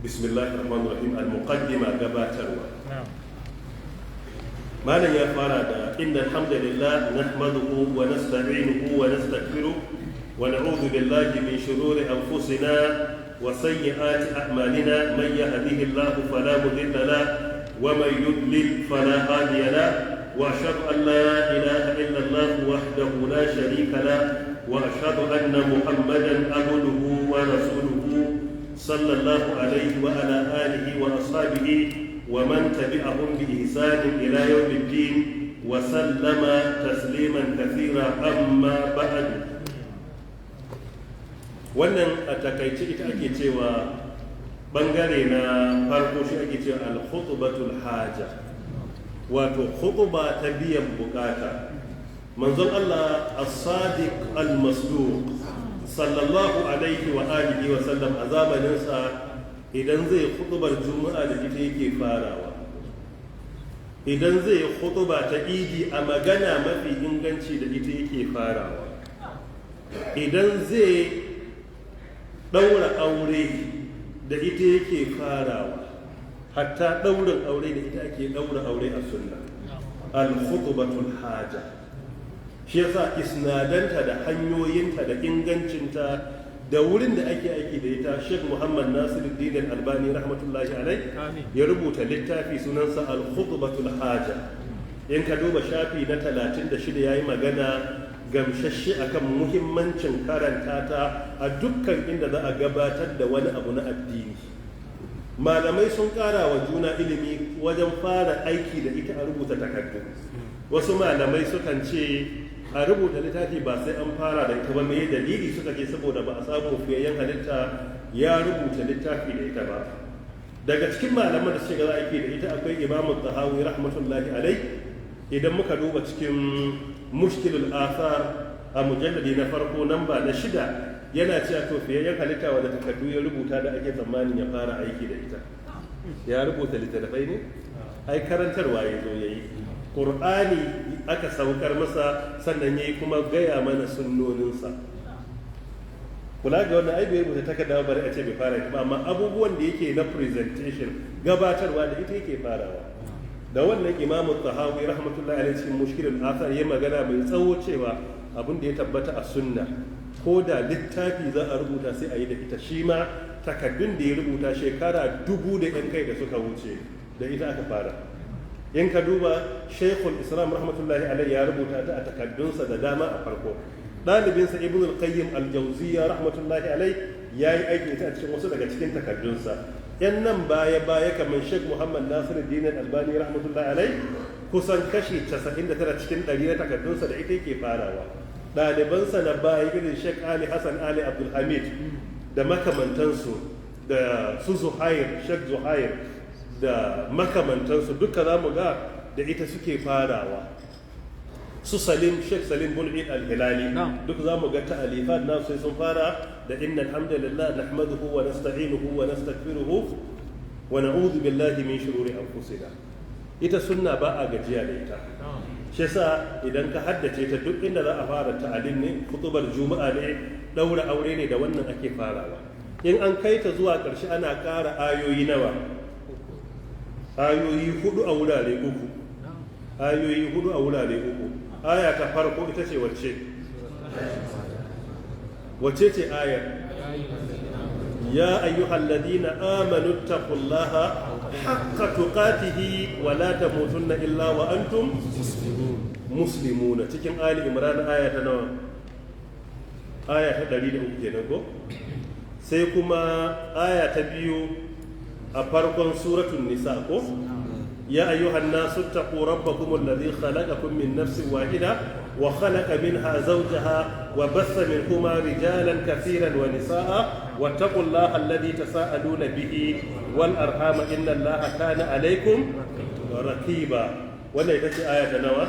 Bismillahir Rahmanir Rahim. Al-muqaddima, gabatarwa. Malam ya fara da innal hamdalillah nahmaduhu wa nasta'inuhu wa nastaghfiruh wa na'udhu billahi min shururi anfusina wa sayyiati a'malina. Man yahdihillahu fala mudilla lahu wa man yudlil fala hadiya lahu. وأشهد أن لا إله إلا الله وحده لا شريك له وأشهد أن محمدا عبده ورسوله صلى الله عليه وعلى آله وأصحابه ومن تبعهم بإحسان إلى يوم الدين وسلم تسليما كثيرا. أما بعد. wannan a takaice ita ake cewa bangare na farko shi ake cewa al-khutbatul haja, wato khutba ta biyan bukata. Manzon Allah as-sadiq al-masduq sallallahu alaihi wa alihi wa sallam a zamaninsa idan zai khutbar juma'a da ita yake farawa. Idan zai khutba ta idi a magana mafi inganci da ita yake farawa. Idan zai daura aure da ita yake farawa. Hatta ɗaurin aure da ita ake ɗaura aure a sunna. Al-khutbatul haja. Shi yasa isnadanta da hanyoyinta da ingancinta da wurin da ake aiki da ita, Sheikh Muhammad Nasiruddin Al-Albani rahmatullahi alai ya rubuta littafi sunansa Al-khutbatul haja. In ka duba shafi na 36 yayi magana gamshashe akan muhimmancin karanta ta a dukkan inda za a gabatar da wani abu na addini. Malamai sun ƙara wa juna ilimi wajen fara aiki da ita a rubuta takardu. Wasu malamai sukan ce a rubuta littafi ba sai an fara da ita ba. Me dalili suka ce saboda ba a samu fiyayyen halitta ya rubuta littafi da ita ba. Daga cikin malaman da suke ga aiki da ita akwai Imam Tahawi rahmatullahi alai. Idan muka duba cikin Mushkilul Athar a mujalladi na farko namba na 6 yana cewa to fiyayyen halitta wadda takardu ya rubuta da ake tsammanin ya fara aiki da ita. Ya rubuta littattafai ne? Ai karantarwa ya zo ya yi. Ƙur'ani aka saukar masa sannan ya yi kuma gaya mana sunnoninsa. Kula ga wannan ai bai rubuta takarda bari a ce bai fara ita ba, amma abubuwan da yake na presentation gabatarwa da ita yake farawa. Da wannan Imamu Tahawi rahmatullahi alaihi cikin Mushkilul Athar ya magana mai tsawo cewa abin da ya tabbata a sunna ko da littafi za a rubuta sai a yi da ita. Shi ma takaddun da ya rubuta shekara 1000 da yan kai da suka wuce da ita aka fara. In ka duba Shaykhul Islam rahmatullahi alaihi ya rubuta ta a takaddunsa da dama a farko. Ɗalibinsa Ibn al-Qayyim al-Jawziyya rahmatullahi alaihi ya yi aiki ita a cikin wasu daga cikin takaddunsa. Yan nan baya kamar Sheikh Muhammad Nasiruddin Al-Albani rahmatullahi alaihi kusan kashi 99 cikin 100 na takaddunsa da ita yake farawa. Ɗalibansa na baya irin Sheikh Ali Hassan Ali Abdul Hamid da makamantansu da su Zuhair, Sheikh Zuhair da makamantansu duka za mu ga da ita suke farawa. Su Salim, Sheikh Salim bin Eid Al-Hilali duk za mu ga ta'alifat na sai sun fara da innal hamdalillah nahmaduhu wa nasta'inuhu wa nastaghfiruhu wa na'udhu billahi min shururi anfusina. ita sunna ba a gajiya da ita. Shi yasa idan ka haddace ta duk inda za a fara ta'alim ne, kutubar juma'a ne, daura aure ne, da wannan ake farawa. In an kai ta zuwa ƙarshe ana ƙara ayoyi nawa? Ayoyi 4 a wurare 3. Ayoyi 4 a wurare 3. Aya ta farko ita ce wacce? Wacce ce ayar? Ya ayyuhal ladina amanu taqullaha haqqa tuqatihi wa la tamutunna illa wa antum muslimuna. Cikin Ali Imran aya ta nawa? Aya ta 103 kenan ko? Sai kuma aya ta 2 a farkon suratul nisa ko? Ya ayyuhan nasu taqu rabbakum alladhi khalaqakum min nafsin wahida wa khalaqa minha zawjaha wa bassa minhuma rijalan katiran wa nisaa wattaqullaha alladhi tasaaluna bihi wal arhama inna allaha kana alaykum raqiba. Wannan ita ce aya ta nawa?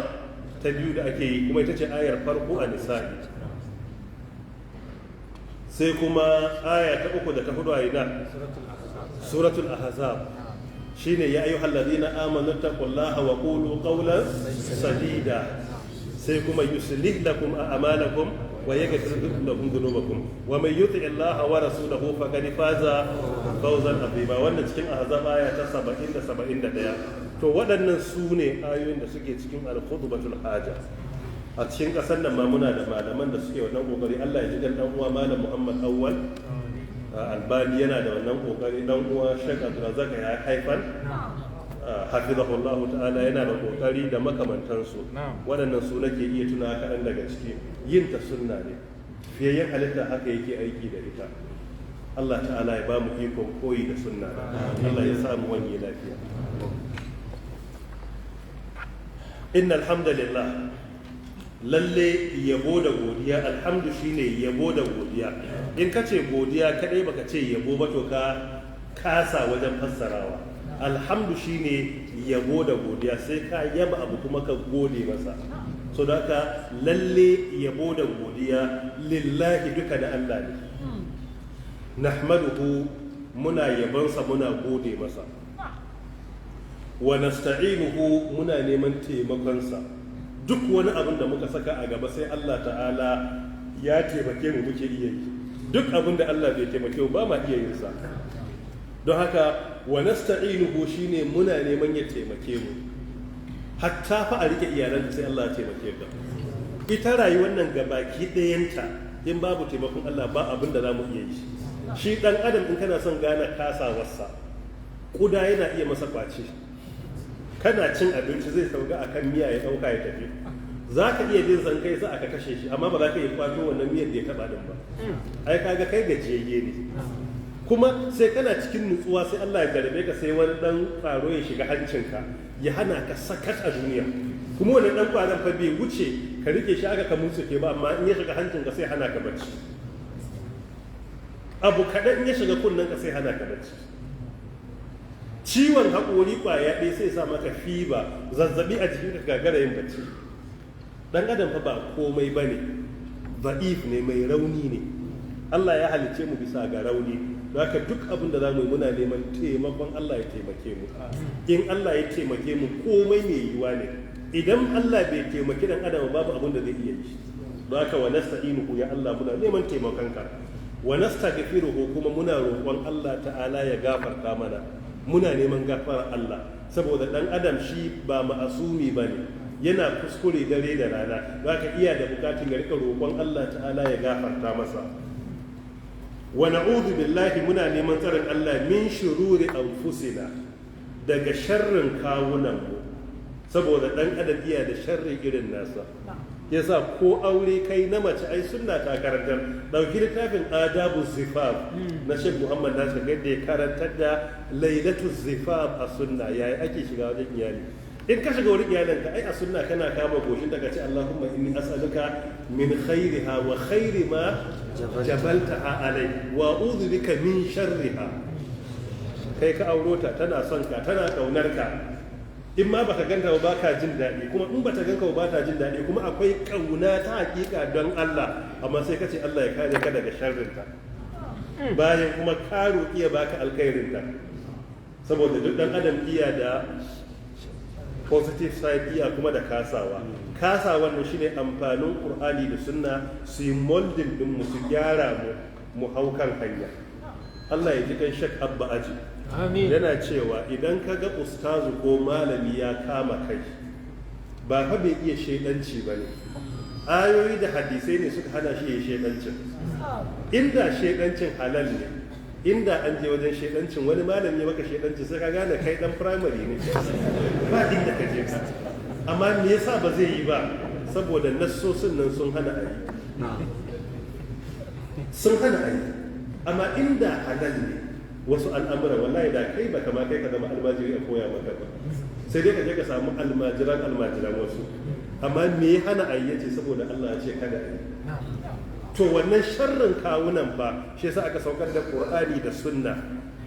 Ta 2 da ake yi, kuma ita ce ayar farko a nisa'i. Sai kuma aya ta 3 da ta 4 a ina? Suratul ahzab. Shine ya ayyuhal ladina amanu taqullaha wa qulu qawlan sadida. Sai kuma yuslih lakum a'malakum wa yaghfir lakum dhunubakum wa may yuti Allaha wa rasulahu faqad faza fawzan azima. Wannan cikin ahzab aya ta 70 da 71. To waɗannan su ne ayoyin da suke cikin al-khutbatul haja. A cikin ƙasar nan ma muna da malaman da suke wannan kokari. Allah ya ji dan uwa Malam Muhammad Awwal Albani yana da wannan kokari, dan uwa Sheikh Abdulrazak ya haifan hafizahullahu ta'ala yana da kokari da makamantansu. Waɗannan su nake iya tuna kaɗan daga ciki. Yin ta sunna ne, fiyayyen halitta haka yake aiki da ita. Allah ta'ala ya ba mu ikon koyi da sunna. Allah ya samu wani lafiya. Innal hamdalillah, lalle yabo da godiya. Alhamdu shine yabo da godiya. In ka ce godiya kadai baka ce yabo ba to ka kasa wajen fassarawa. Alhamdu shine yabo da godiya, sai ka yaba abu kuma ka gode masa. So da haka lalle yabo da godiya lillahi duka da Allah ne. Nahmaduhu, muna yabansa muna gode masa. Wa nasta'inuhu, muna neman taimakonsa. Duk wani abin da muka saka a gaba sai Allah ta'ala ya taimake mu muke iya yi. Duk abin da Allah bai taimake mu ba ma iya yin sa. Don haka wa nasta'inuhu shine muna neman ya taimake mu. Hatta fa a rike iyalanka sai Allah ya taimake ka. Ita rayuwar nan gabaki ɗayanta in babu taimakon Allah ba abin da za mu iya yi. Shi ɗan adam in kana son gane kasawarsa, kuda yana iya masa kwace. Kana cin abinci zai sauka akan miya ya ɗauka ya tafi. Za ka iya jin zan kai sa aka kashe shi, amma ba za ka iya kwato wannan miyar da ya taɓa din ba. Ai kaga kai gajiyayye ne. Kuma sai kana cikin nutsuwa sai Allah ya jarabe ka sai wani ɗan ƙwaro ya shiga hancinka ya hana ka sakat a duniya. Kuma wani ɗan ƙwaron fa bai wuce ka rike shi aka ka mutsuke ba, amma in ya shiga hancinka sai hana ka bacci. Abu kaɗan in ya shiga kunnen ka sai hana ka bacci. Ciwon haƙori ƙwaya ɗaya sai sa maka fiba, zazzabi a jikin ka gagara yin bacci. Dan adam fa ba komai ba ne, da'if ne, mai rauni ne. Allah ya halice mu bisa ga rauni. Don haka duk abin da za mu yi muna neman taimakon Allah ya taimake mu. In Allah ya taimake mu komai mai yiwuwa ne. Idan Allah bai taimaki dan adam babu abin da zai iya yi. Don haka wa nasta'inuhu, ya Allah muna neman taimakon ka. Wa nastaghfiruhu, kuma muna roƙon Allah ta'ala ya gafarta mana. Muna neman gafara Allah saboda dan adam shi ba ma'asumi bane, yana kuskure dare da rana. Zaka iya da bukatun ga rika roƙon Allah ta'ala ya gafarta masa. Wa na'udhu billahi, muna neman tsaron Allah min shururi anfusina, daga sharrin kawunan mu, saboda dan adam iya da sharri irin nasa. Yasa ko aure kai na mace ai sunna ta karantar. Dauki littafin adabu zifaf na Sheikh Muhammad Nasir da ya karantar da lailatu zifaf a sunna, yayi ake shiga wajen iyali. In ka shiga wurin iyalinka ai a sunna kana kama goshin ta kace Allahumma inni as'aluka min khairiha wa khairi ma jabaltaha alai wa a'udhu bika min sharriha. Kai ka auro ta, tana son ka, tana kaunar ka. In ma baka ganta ba ka jin daɗi, kuma in bata ganka ba ta jin daɗi, kuma akwai ƙauna ta hakika don Allah, amma sai ka ce Allah ya kare ka daga sharrinta, bayan kuma ka roƙi ya baka alkhairinta. Saboda duk ɗan adam iya da positive side, iya kuma da kasawa. Kasawa ne shine amfanin Qur'ani da Sunna su yi molding din mu, su gyara mu hau kan hanya. Allah ya ji kan Sheikh Abba Aji yana cewa idan ka ga ustazu ko malami ya kama kai, ba fa bai iya shaidanci ba ne, ayoyi da hadisai ne suka hana shi ya shaidancin. Inda shaidancin halal ne, inda an je wajen shaidancin wani malami maka shaidanci sai ka gane kai dan primary ne, ba inda ka je. Amma me yasa ba zai yi ba? Saboda nassosin nan sun hana a yi, sun hana a yi. Amma inda halal ne wasu al'amuran, wallahi da kai ba kama kai ka zama almajiri a koya maka ba, sai dai ka je ka samu almajiran wasu. Amma me ya hana a yi? Yace saboda Allah ya ce kada a yi. To wannan sharrin kawunan fa shi yasa aka saukar da Qur'ani da Sunna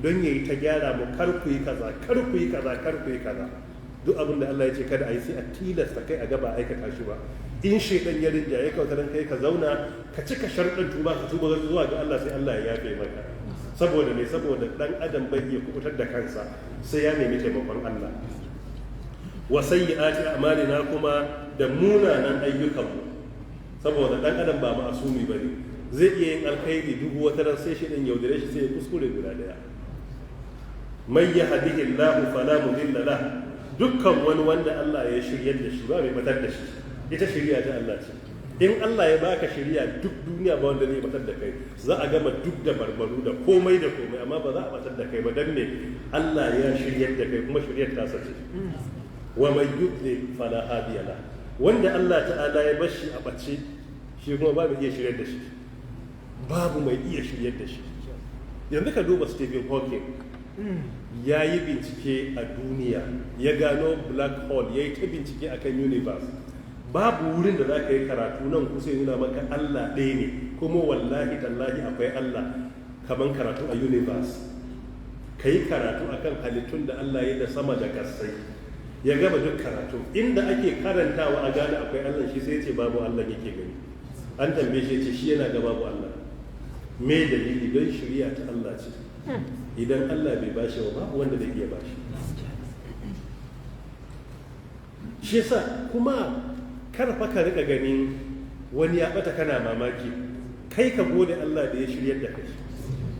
don yayi ta gyara mu, kar ku yi kaza, kar ku yi kaza, kar ku yi kaza. Duk abin da Allah ya ce kada a yi sai a tilasta kai a gaba aikata shi ba. In shaidan ya rinjaye ka wataran kai ka zauna ka cika sharɗin tuba, ka tuba zuwa ga Allah, sai Allah ya yafe maka. Saboda me? Saboda dan adam bai iya kubutar da kansa sai ya nemi taimakon Allah. Wa sayyi'ati a'malina, kuma da munanan ayyukanmu, saboda dan adam ba ma'asumi bane, zai iya yin alkhairi dubu wata ran sai shaidan yaudare shi sai ya kuskure guda daya. May yahdihillahu fala mudilla lahu, dukkan wani wanda Allah ya shiryar da shi ba mai batar da shi. Ita shiriya ta Allah ce. In Allah ya baka shiriya, duk duniya ba wanda zai batar da kai. Za a gama duk da barbaru da komai da komai, amma ba za a batar da kai ba. Dan me? Allah ya shiryar da kai, kuma shiryar ta sace. Wa may yudlil fala hadiya lahu, wanda Allah ta'ala ya bar shi a bace, shi kuma babu iya shiryar da shi, babu mai iya shiryar da shi. Yanzu ka duba Stephen Hawking, ya yi bincike a duniya, ya gano black hole, ya yi ta bincike akan universe. Babu wurin da za ka yi karatu nan kusa nuna maka Allah ɗaya ne, kuma wallahi tallahi akwai Allah, kaman karatu a universe. Ka yi karatu akan halittun da Allah ya da sama da kasai, ya gaba duk karatu. Inda ake karantawa a gane akwai Allah, shi sai ce babu Allah yake gani. An tambaye shi ce shi yana ga babu Allah. Me dalili? Don shari'a ta Allah ce. Idan Allah bai bashi wa babu wanda zai iya bashi. Shi yasa kuma kar fa ka rika ganin wani ya bata kana mamaki, kai ka gode Allah da ya shiryar da kai.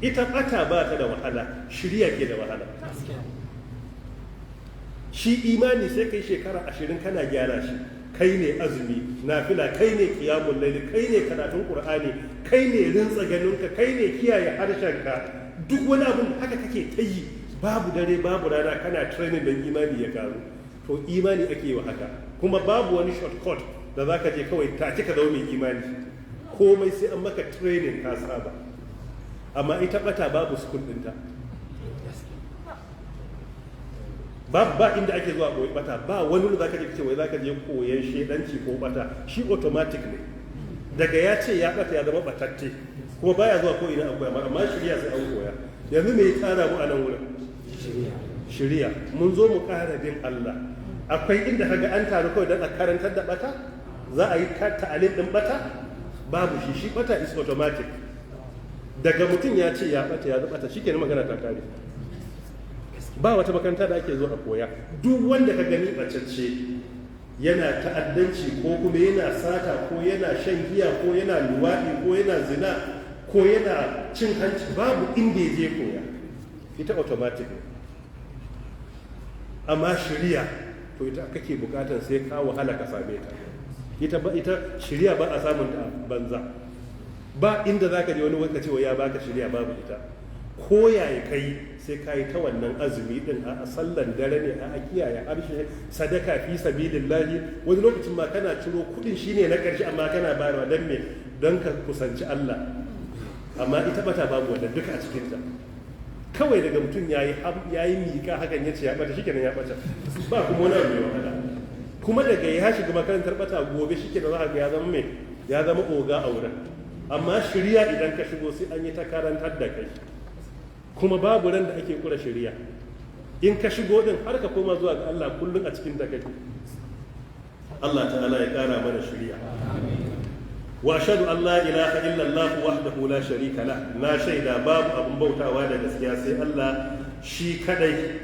Ita bata ba ta da wahala, shirya ke da wahala. Shi imani sai kai shekara 20 kana gyara shi, kai ne azumi, nafila, kai ne qiyamul layl, kai ne karatun qur'ani, kai ne rintsa ganinka, kai ne kiyaye harshenka. Duk wani abin da haka kake ta yi, babu dare babu rana kana training don imani ya karu. To imani ake yi wa haka, kuma babu wani shortcut da za ka je kawai ta ka zama mai imani. Komai sai an maka training ka saba. Amma ita bata babu school ɗinta. Ba inda ake zuwa koyi bata, ba wani da za ka je ce wai za ka je koyan shedanci ko bata, shi automatic ne. Daga ya ce ya bata ya zama batatte, kuma baya zuwa ko ina akwai, amma shirya sai an koya. Yanzu me ya tsara mu a nan wurin? Shirya. Mun zo mu ƙara bin Allah. Akwai inda kaga an taru kawai don a karantar da bata, za a yi ta'alim din bata, babu shi. Shi bata is automatic. Daga mutum ya ce ya bata ya bata, shikenan magana ta kare. Ba wata makaranta da ake zo a koya. Duk wanda ka gani bacacce yana ta'addanci ko kuma yana sata ko yana shan giya ko yana luwaɗi ko yana zina ko yana cin hanci, babu inda ya je koya. Ita automatic ne. Amma shari'a to ita kake bukatar sai ka wahala ka same ta. Ita shari'a ba a samun ta banza. Ba inda zaka je wani wanda cewa ya baka shari'a, babu ita. Ko yaya kai sai ka yi ta wannan azumi din, a sallan dare ne, a kiyaye harshe, sadaka fi sabilillahi. Wani lokacin ma kana ciro kudin shine na karshe, amma kana bayarwa dan me? Don ka kusanci Allah. Amma ita bata babu wannan duka a cikin ta. Kawai daga mutum yayi miƙa hakan yace ya bata, shikenan ya bata. Ba kuma wani abu mai wahala. Kuma daga ya shiga makarantar bata, gobe shikenan za ka ga ya zama me? Ya zama oga a wurin. Amma shari'a idan ka shigo sai an yi ta karantar da kai. Kuma babu ran da ake kura shari'a. In ka shigo din har ka koma zuwa ga Allah kullum a cikin da kake. Allah ta'ala ya kara mana shari'a. Wa ashhadu an la ilaha illa Allah wahdahu la sharika lah. Na shaida babu abun bautawa da gaskiya sai Allah shi kadai,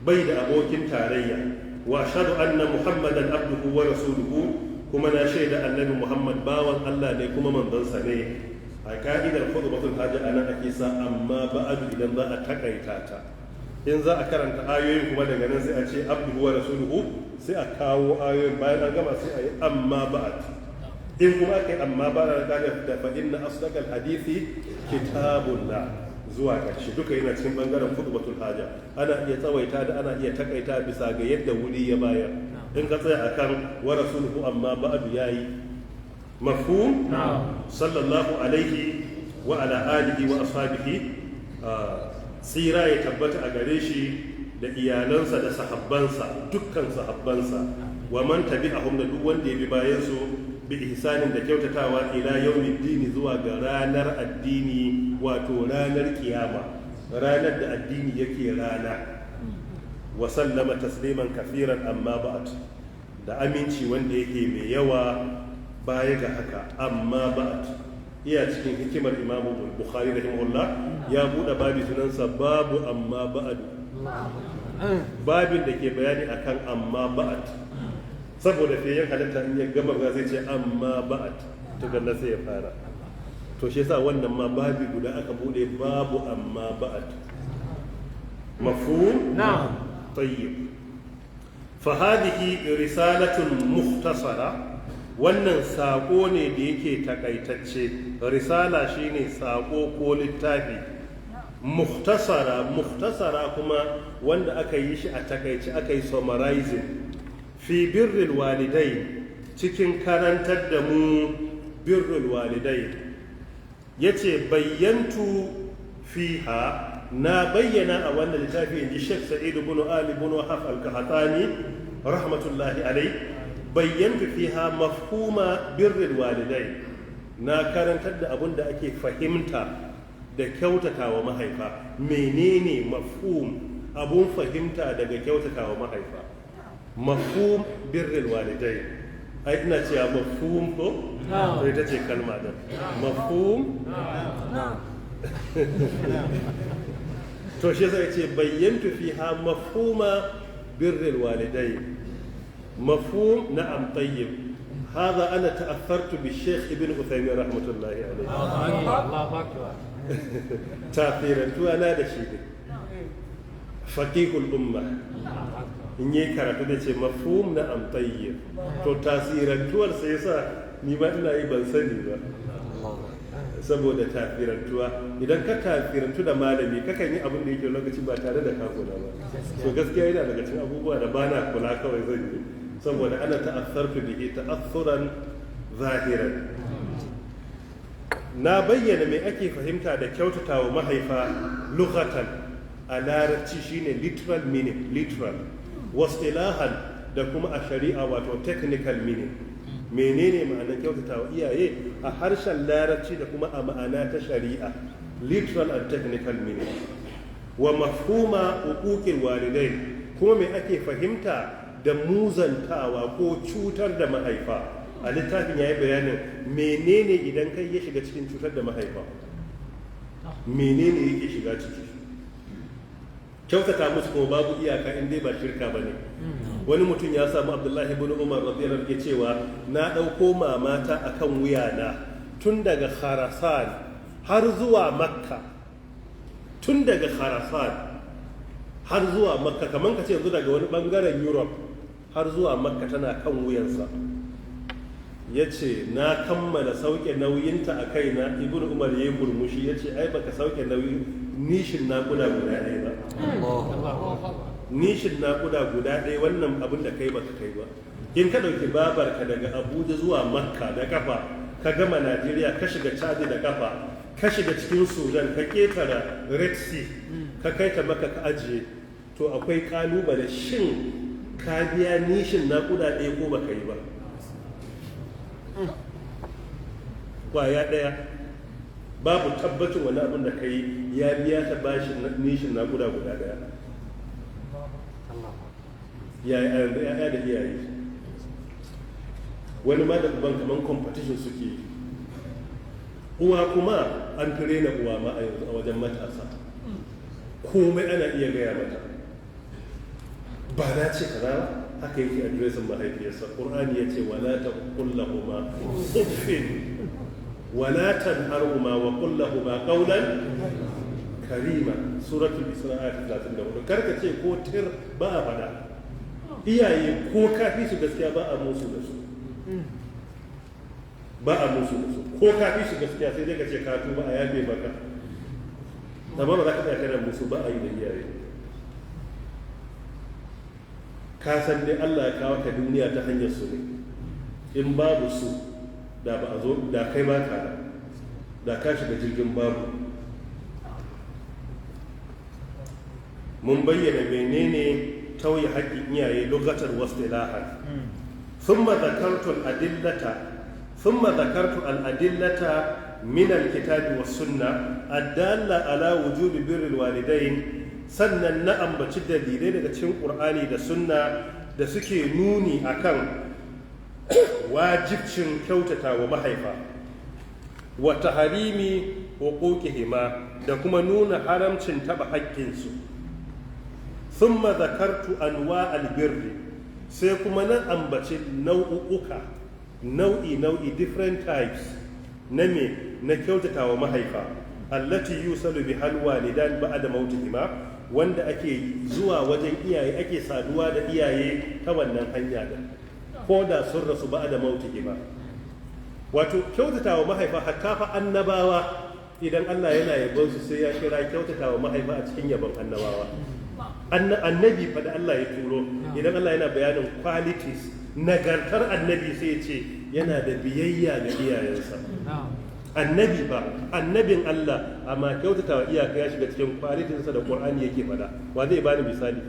bai da abokin tarayya. wa ashhadu anna muhammadan abduhu wa rasuluhu, kuma na shaida annabi muhammad bawan Allah ne kuma manzonsa ne. A ka'idar khutbatul hajj anan ake sa amma ba'du idan za a takaita ta. In za a karanta ayoyin kuma daga nan sai a ce abduhu wa rasuluhu, sai a kawo ayoyin bayan an gama sai a yi amma ba'd. In kuma aka yi amma ba'd da fa inna asdaqal hadithi kitabullah zuwa ƙarshe, duka yana cikin bangaren khutbatul haja. Ana iya tsawaita da ana iya takaita bisa ga yadda wuri ya bayar. In ka tsaya akan wa rasuluhu amma ba'du yayi mafhum. Sallallahu alaihi wa ala alihi wa ashabihi, tsira ya tabbata a gare shi da iyalansa da sahabbansa, dukkan sahabbansa, wa man tabi'ahum da duk wanda ya bi bayan su bi ihsanin da kyautatawa ila yawmiddin zuwa ga ranar addini, wato ranar kiyama, ranar da addini yake rana. Wa sallama tasliman kafiran amma ba'd, da aminci wanda yake mai yawa baya ga haka. Amma ba'd iya cikin hikimar Imam Bukhari rahimahullah, ya bude babi sunansa babu amma ba'd, babin da ke bayani akan amma ba'd, saboda fiye halitta in ya gama ga zai ce amma ba'd tukunna sai ya fara. To shi yasa wannan ma babi guda aka bude babu amma ba'd. Mafhum? Na'am. Tayyib. Fa hadhihi risalatun mukhtasara, wannan sako ne da yake takaitacce. Risala shine sako ko littafi. Mukhtasara kuma wanda aka yi shi a takaice, aka yi summarizing. Fi birril walidai, cikin karantar da mu birrul walidai. Yace bayyantu fiha, na bayyana a wannan littafi, inji Sheikh Sa'id ibn Ali ibn Wahab al-Qahtani rahmatullahi alayh. Bayyantu fiha mafhuma birril walidai, na karantar da abun da ake fahimta da kyautatawa mahaifa. Menene mafhum, abun fahimta daga kyautatawa mahaifa? Mafhum birril walidai, ai ina cewa mafhum ko? Sai ta ce kalma da mafhum. To shi zai ce bayyantu fiha mafhuma birril walidai. Mafhum na'am tayyib. هذا أنا تأثرت بالشيخ ابن عثيمين رحمة الله عليه. الله أكبر. تأثيرا أنا هذا الشيء فقيه الأمة. in yi karatu da ce mafhum na amtayyib, to tasirantuwar sai yasa ni ba ina yi ban sani ba, saboda tasirantuwa. Idan ka tasirantu da malami kakan yi abin da yake lokaci ba tare da ka kula ba. So gaskiya yana daga cikin abubuwa da bana kula, kawai zan yi saboda ana ta'assartu bihi ta'assuran zahiran. Na bayyana me ake fahimta da kyautatawa mahaifa lughatan, a larabci shine literal meaning, literal. Wastilahan da kuma a shari'a, wato technical meaning. Menene ma'anar kyautatawa iyaye a harshen larabci da kuma a ma'ana ta shari'a, literal and technical meaning. Wa mafhuma uquqil walidain, kuma me ake fahimta da muzantawa ko cutar da mahaifa. A littafin yayi bayanin menene idan kai ya shiga cikin cutar da mahaifa, menene yake shiga ciki. Kyautata musu kuma babu iyaka in dai ba shirka ba ne. Wani mutum ya samu Abdullahi ibn Umar radiyallahu anhu cewa na ɗauko mamata akan wuyana tun daga Kharasan har zuwa Makka, tun daga Kharasan har zuwa Makka, kamar ka ce yanzu daga wani bangaren Europe har zuwa Makka tana kan wuyansa. Ya ce na kammala sauke nauyinta a kaina. Ibn Umar ya yi murmushi ya ce ai baka sauke nauyin nishin naƙuda guda ɗaya ba. Nishin naƙuda guda ɗaya wannan abin da kai baka kai ba. In ka ɗauki babarka daga Abuja zuwa Makka da kafa, ka gama Najeriya ka shiga Chad da kafa, ka shiga cikin Sudan, ka ketara Red Sea, ka kai ta Makka ka ajiye, to akwai ƙalubale, shin ka biya nishin naƙuda ɗaya ko baka yi ba? Kwaya ɗaya babu tabbacin wani abin da ka yi ya biya ta bashin nishin naƙuda guda ɗaya. Yaya da iyaye, wani ma da uban kaman competition suke. Uwa kuma an na uwa ma a yanzu a wajen matasa, komai ana iya gaya mata. Ba na ce kaza ba, haka yake adresin mahaifiyarsa. Qur'ani yace wala taqul lahumu uffin wala tanharhuma wa qul lahumu qawlan karima. Suratul Isra ayat 34. Karka ce ko tir ba a fada. Iyaye ko kafi su gaskiya ba a musu da su. Ba a musu da su. Ko kafi su gaskiya sai dai ka ce ka tuba a yabe maka. Amma ba za ka tsaya kana musu ba a yi da iyaye. Ka san dai Allah ya kawo ka duniya ta hanyar su ne. In babu su da ba a zo da kai ba ka da ka shiga jirgin babu. Mun bayyana menene tauye haƙƙin iyaye lugatar wasu ilahan. Thumma zakartu al-adillata min al-kitabi was sunna adalla ala wujubi birril walidain. Sannan na ambaci dalilai daga cikin Qur'ani da sunna da suke nuni akan wajibcin kyautata wa mahaifa wa taharimi huquqihima da kuma nuna haramcin taba haƙƙinsu. Thumma zakartu anwa albirri, sai kuma nan ambaci nau'i different types na kyautata wa mahaifa allati yusalu bi hal walidan ba'da mautihima, wanda ake zuwa wajen iyaye ake saduwa da iyaye ta wannan hanya da ko da sun rasu ba'da mautihima. Wato kyautata wa mahaifa hatta fa annabawa idan Allah yana yabon su sai ya kira kyautata wa mahaifa a cikin yabon annabawa. Annabi fa da Allah ya turo idan Allah yana bayanin qualities nagartar annabi sai ya ce yana da biyayya ga iyayensa. Annabi ba annabin Allah amma kyautata wa iyaka ya shiga cikin qualitinsa da Qur'ani yake fada. Wa zai bani misali?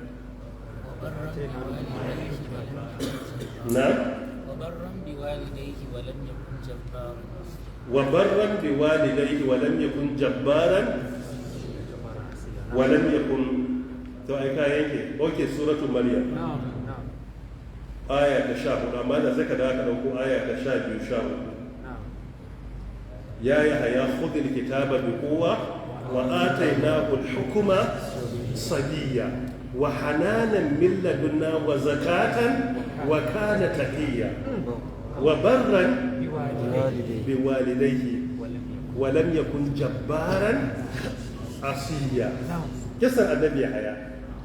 Na wa barran bi walidayhi wa lam yakun jabbaran wa lam yakun to ai ka yake oke suratul maryam aya ta 14 amma da zaka da aka dauko aya ta 12 14 ya yahya khudhil kitaba bi quwwa wa atainahu al-hukma sabiyya wa hananan min ladunna wa zakatan wa kana taqiyya wa barran bi walidayhi wa lam yakun jabbaran asiya. Kisan annabi Yahaya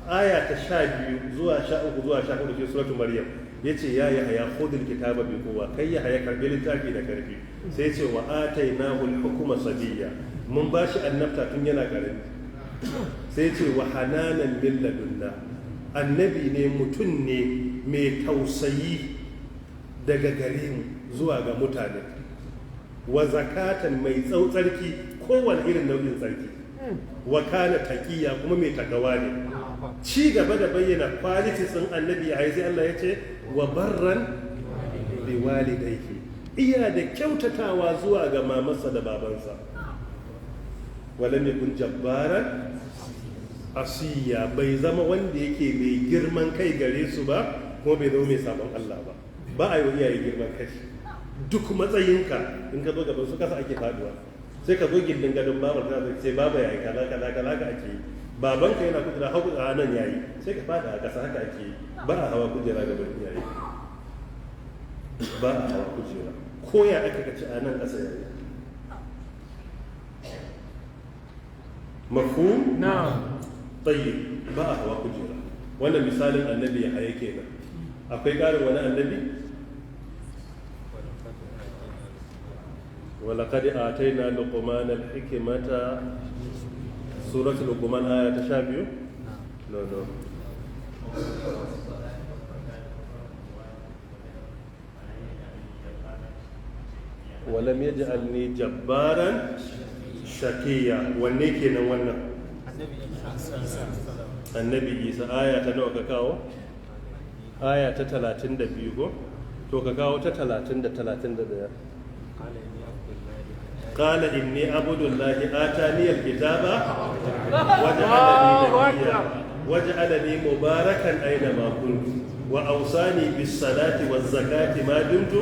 aya ta 12 zuwa 13 zuwa 14 cikin suratul maryam yace ya Yahaya khudhil kitaba bi quwwa, kai Yahaya karbi littafi da karfi. Sai yace wa atainahu al-hukma sabiyya, mun bashi annabta tun yana karami. Sai yace wa hananan min ladunna, annabi ne mutum ne mai tausayi daga gare mu zuwa ga mutane. Wa zakatan mai tsautsarki kowane irin nau'in tsarki. Wa kana taqiya kuma mai takawa ne. Ci gaba da bayyana qualities din annabi ya sai Allah ya ce wa barran bi walidayhi, iya da kyautatawa zuwa ga mamarsa da babansa. Walam yakun jabbaran asiya, bai zama wanda yake mai girman kai gare su ba kuma bai zama mai sabon Allah ba. Ba a yi wa iyaye girman kai. Duk matsayinka in ka zo gaban su kasa ake faduwa. Sai ka zo gindin gadon babar ta sai baba yayi kaza ka ake yi. Babanka yana kujera hagu a nan yayi sai ka fada a kasa haka ake yi. Ba a hawa kujera gaban iyaye. Ba a hawa kujera. Ko ya aka kaci a nan kasa yayi. Mafhum? Na'am. Tayyib, ba a hawa kujera. Wannan misalin annabi ya haye kenan. Akwai ƙarin wani annabi? ولقد آتينا لقمان الحكمة سورة لقمان آية تشابه no ولم يجعلني جبارا شقيا ونيكي نوانا النبي عيسى آية تنوى كاكاو آية 32 تو كاكاو 30 قال إني عبد الله آتاني الكتاب وجعلني مباركا أينما كنت وأوصاني بالصلاة والزكاة ما دمت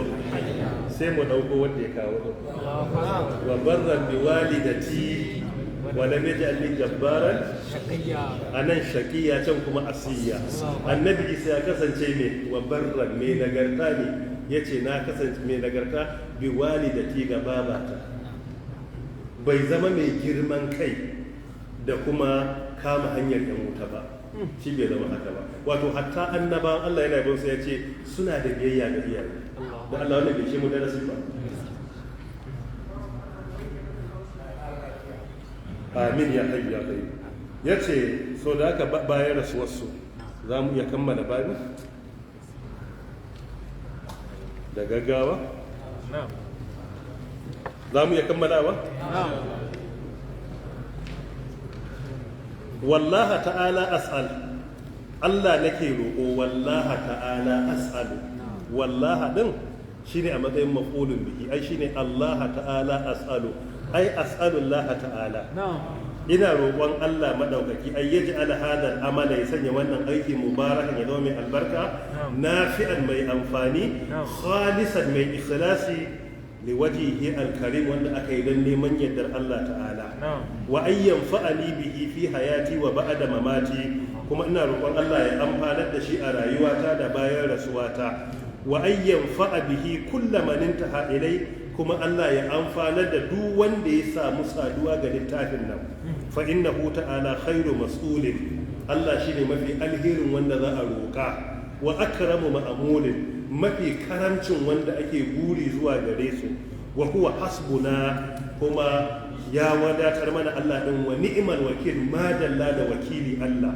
سيمو دوكو ودي كاو وبرا بوالدتي wa lam yaj'alni jabbaran anan shaqiya can kuma asiya. Annabi Isa ya kasance me wa barran me nagarta ne, yace na kasance me nagarta bi walidati ga babata. Bai zama mai girman kai da kuma kama hanyar da wuta ba, shi bai zama haka ba. Wato hatta annabawan Allah yana bin su yace suna da biyayya ga iyaye. Da Allah wannan bai ce mu darasi ba. Amin ya hayyu ya qayyum. Yace so da aka bayar da wasu za mu iya kammala bayan da gaggawa? Za mu iya kammalawa? Wallaha ta'ala as'al, Allah nake roƙo. Wallaha ta'ala as'alu. Wallaha din shine a matsayin maf'ulun bihi, ai shine Allah ta'ala as'alu, ai as'alullaha ta'ala. Ina roƙon Allah madaukaki ai yaj'al hadal amala, ya sanya wannan aiki mubarakan, ya zama mai albarka, nafi'an mai amfani, khalisan mai ikhlasi, liwajihi alkarim, wanda aka yi don neman yardar Allah ta'ala. Wa ayyan fa'ali bihi fi hayati wa ba'da mamati, kuma ina roƙon Allah ya amfanar da shi a rayuwata da bayan rasuwata. Wa ayyan fa'a bihi kullaman intaha ilai, kuma Allah ya amfanar da duk wanda ya samu saduwa ga littafin nan. Fa innahu ta'ala khairu mas'ulin, Allah shine mafi alherin wanda za a roƙa. Wa akramu ma'amulin, mafi karamcin wanda ake buri zuwa gare su. Wa huwa hasbuna, kuma ya wadatar mana Allah din. Wa ni'mal wakil, madalla da wakili Allah.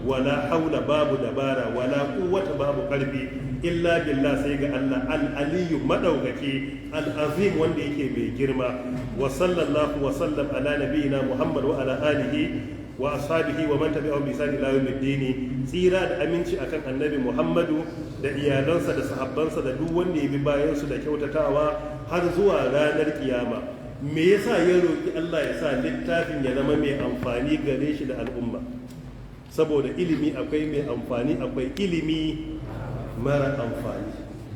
Wala haula, babu dabara, wala quwwata, babu karfi, illa billah, sai ga Allah al-aliyyu madaukaki, al-azim wanda yake mai girma. Wa sallallahu wa sallam ala nabiyyina Muhammad wa ala alihi wa ashabihi wa man tabi'ahum bi ihsan ila yawmiddin. Tsira da aminci akan annabi Muhammadu da iyalansa da sahabbansa da duk wanda ya bi bayan su da kyautatawa har zuwa ranar kiyama. Me yasa ya roki Allah ya sa littafin ya zama mai amfani gare shi da al'umma? Saboda ilimi akwai mai amfani, akwai ilimi mara amfani.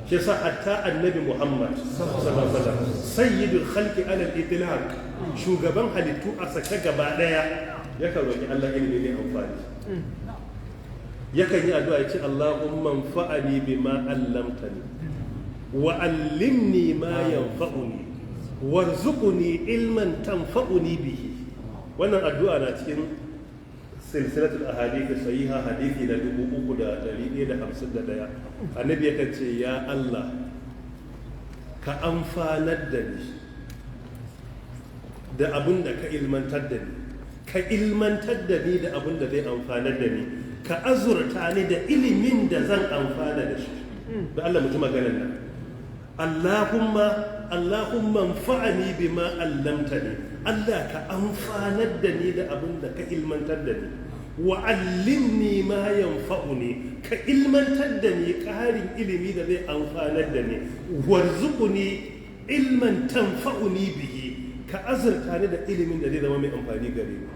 Shi yasa hatta annabi Muhammad sallallahu alaihi wasallam sayyidul khalqi ala al-itlaq, shugaban halittu a sake gaba daya, yakan roki Allah ilimi mai amfani. Yakan yi addu'a ya ce Allahumma anfa'ni bima 'allamtani wa 'allimni ma yanfa'uni warzuqni ilman tanfa'uni bihi. Wannan addu'a na cikin silsilatul ahadith sahiha, hadithi na 3151. Annabi yakan ce ya Allah ka amfanar da ni da abin da ka ilmantar da ni, ka ilmantar da ni da abin da zai amfanar da ni, ka azurta ni da ilimin da zan amfana da shi. Da Allah mutum maganar nan, Allahumma anfa'ni bima 'allamtani, Allah ka amfanar da ni da abin da ka ilmantar da ni, wa 'allimni ma yanfa'uni, ka ilmantar da ni ƙarin ilimi da zai amfanar da ni, warzuqni ilman tanfa'uni bihi, ka azurta ni da ilimin da zai zama mai amfani gare ni.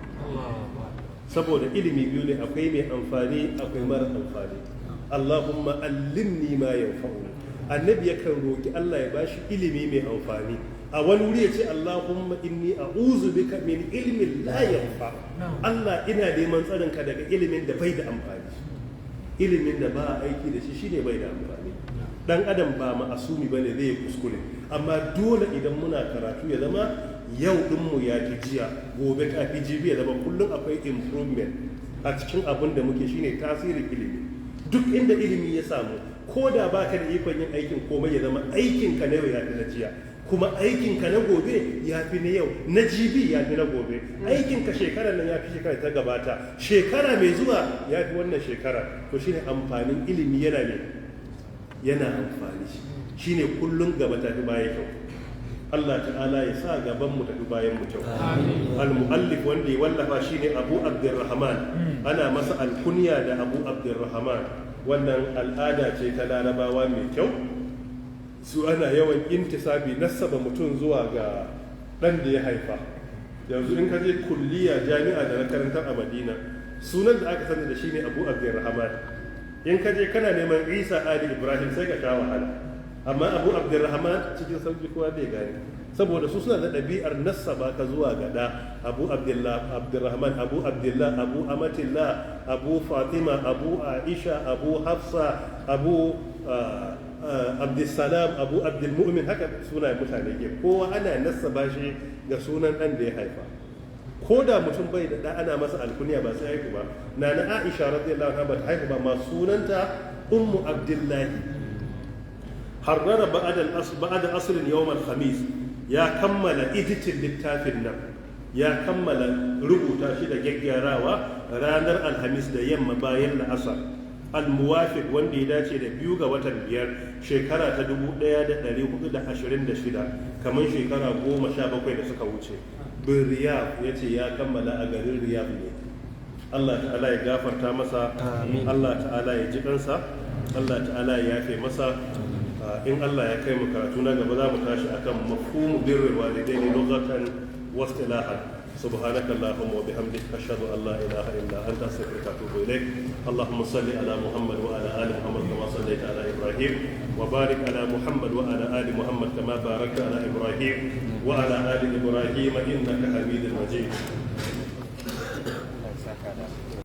Saboda ilimi biyu ne, akwai mai amfani akwai mara amfani. Allahumma 'allimni ma yanfa'uni. Annabi yakan roki Allah ya bashi ilimi mai amfani. A wani wuri ya ce Allahumma inni a'udhu bika min ilmin la yanfa. Allah ina neman tsarin ka daga ilimin da bai da amfani. Ilimin da ba a aiki da shi shine bai da amfani. Dan adam ba ma'asumi bane, zai kuskure. Amma dole idan muna karatu ya zama yau dinmu ya fi jiya, gobe ta fi jibi, ya zama kullum akwai improvement a cikin abin da muke, shine tasirin ilimi. Duk inda ilimi ya samu, ko da baka da ikon yin aikin komai, ya zama aikinka na yau ya fi na jiya, kuma aikinka na gobe ya fi na yau, na jibi ya fi na gobe, aikinka shekarar nan ya fi shekarar ta gabata, shekara mai zuwa ya fi wannan shekara. To shine amfanin ilimi, yana amfani, shine kullum gaba ta fi baya kyau. Allah ta'ala ya sa gaban mu tafi bayan mu kyau. Al-muallif wanda ya wallafa shine Abu Abdurrahman, ana masa alkunya da Abu Abdurrahman. Wannan al'ada ce ta Larabawa mai kyau, su ana yawan intisabi, nasaba mutum zuwa ga dan da ya haifa. Yanzu in ka je kulliya jami'a da na karantar a Madina, sunan da aka sani da shine Abu Abdurrahman. In ka je kana neman Isa Ali Ibrahim sai ka sha wahala. amma Abu Abdurrahman cikin sauki kowa bai gane, saboda su suna da ɗabi'ar nassaba ka zuwa gada. Abu Abdurrahman, Abu Abdullah, Abu Amatillah, Abu Fatima, Abu Aisha, Abu Hafsa, Abu Abdussalam, Abu Abdulmu'min, haka sunayen mutane ke, kowa ana nassaba shi ga sunan ɗan da ya haifa. Ko da mutum bai da ɗa ana masa alkunya ba sai haihu ba. Nana Aisha radiyallahu anha ba ta haihu ba, ma sunanta Ummu Abdullahi. Harrara ba'da asrin yawm al-khamis, ya kammala editin littafin nan, ya kammala rubuta shi da gyaggyarawa ranar alhamis da yamma bayan la'asar, al-muwafiq wanda ya dace da 2 ga watan 5 shekara ta 1426, kamar shekara 17 da suka wuce. bin Riyadh ya ce ya kammala a garin Riyadh ne. Allah ta'ala ya gafarta masa, Allah ta'ala ya ji kansa, Allah ta'ala ya yafe masa. In Allah ya kai mu karatu na gaba za mu tashi akan mafhumu birrul walidaini lughatan wa istilahan. سبحانك اللهم وبحمدك أشهد أن لا إله إلا أنت أستغفرك وأتوب إليك. اللهم صل على محمد وعلى آل محمد كما صليت على إبراهيم، وبارك على محمد وعلى آل محمد كما باركت على إبراهيم وعلى آل إبراهيم إنك حميد مجيد.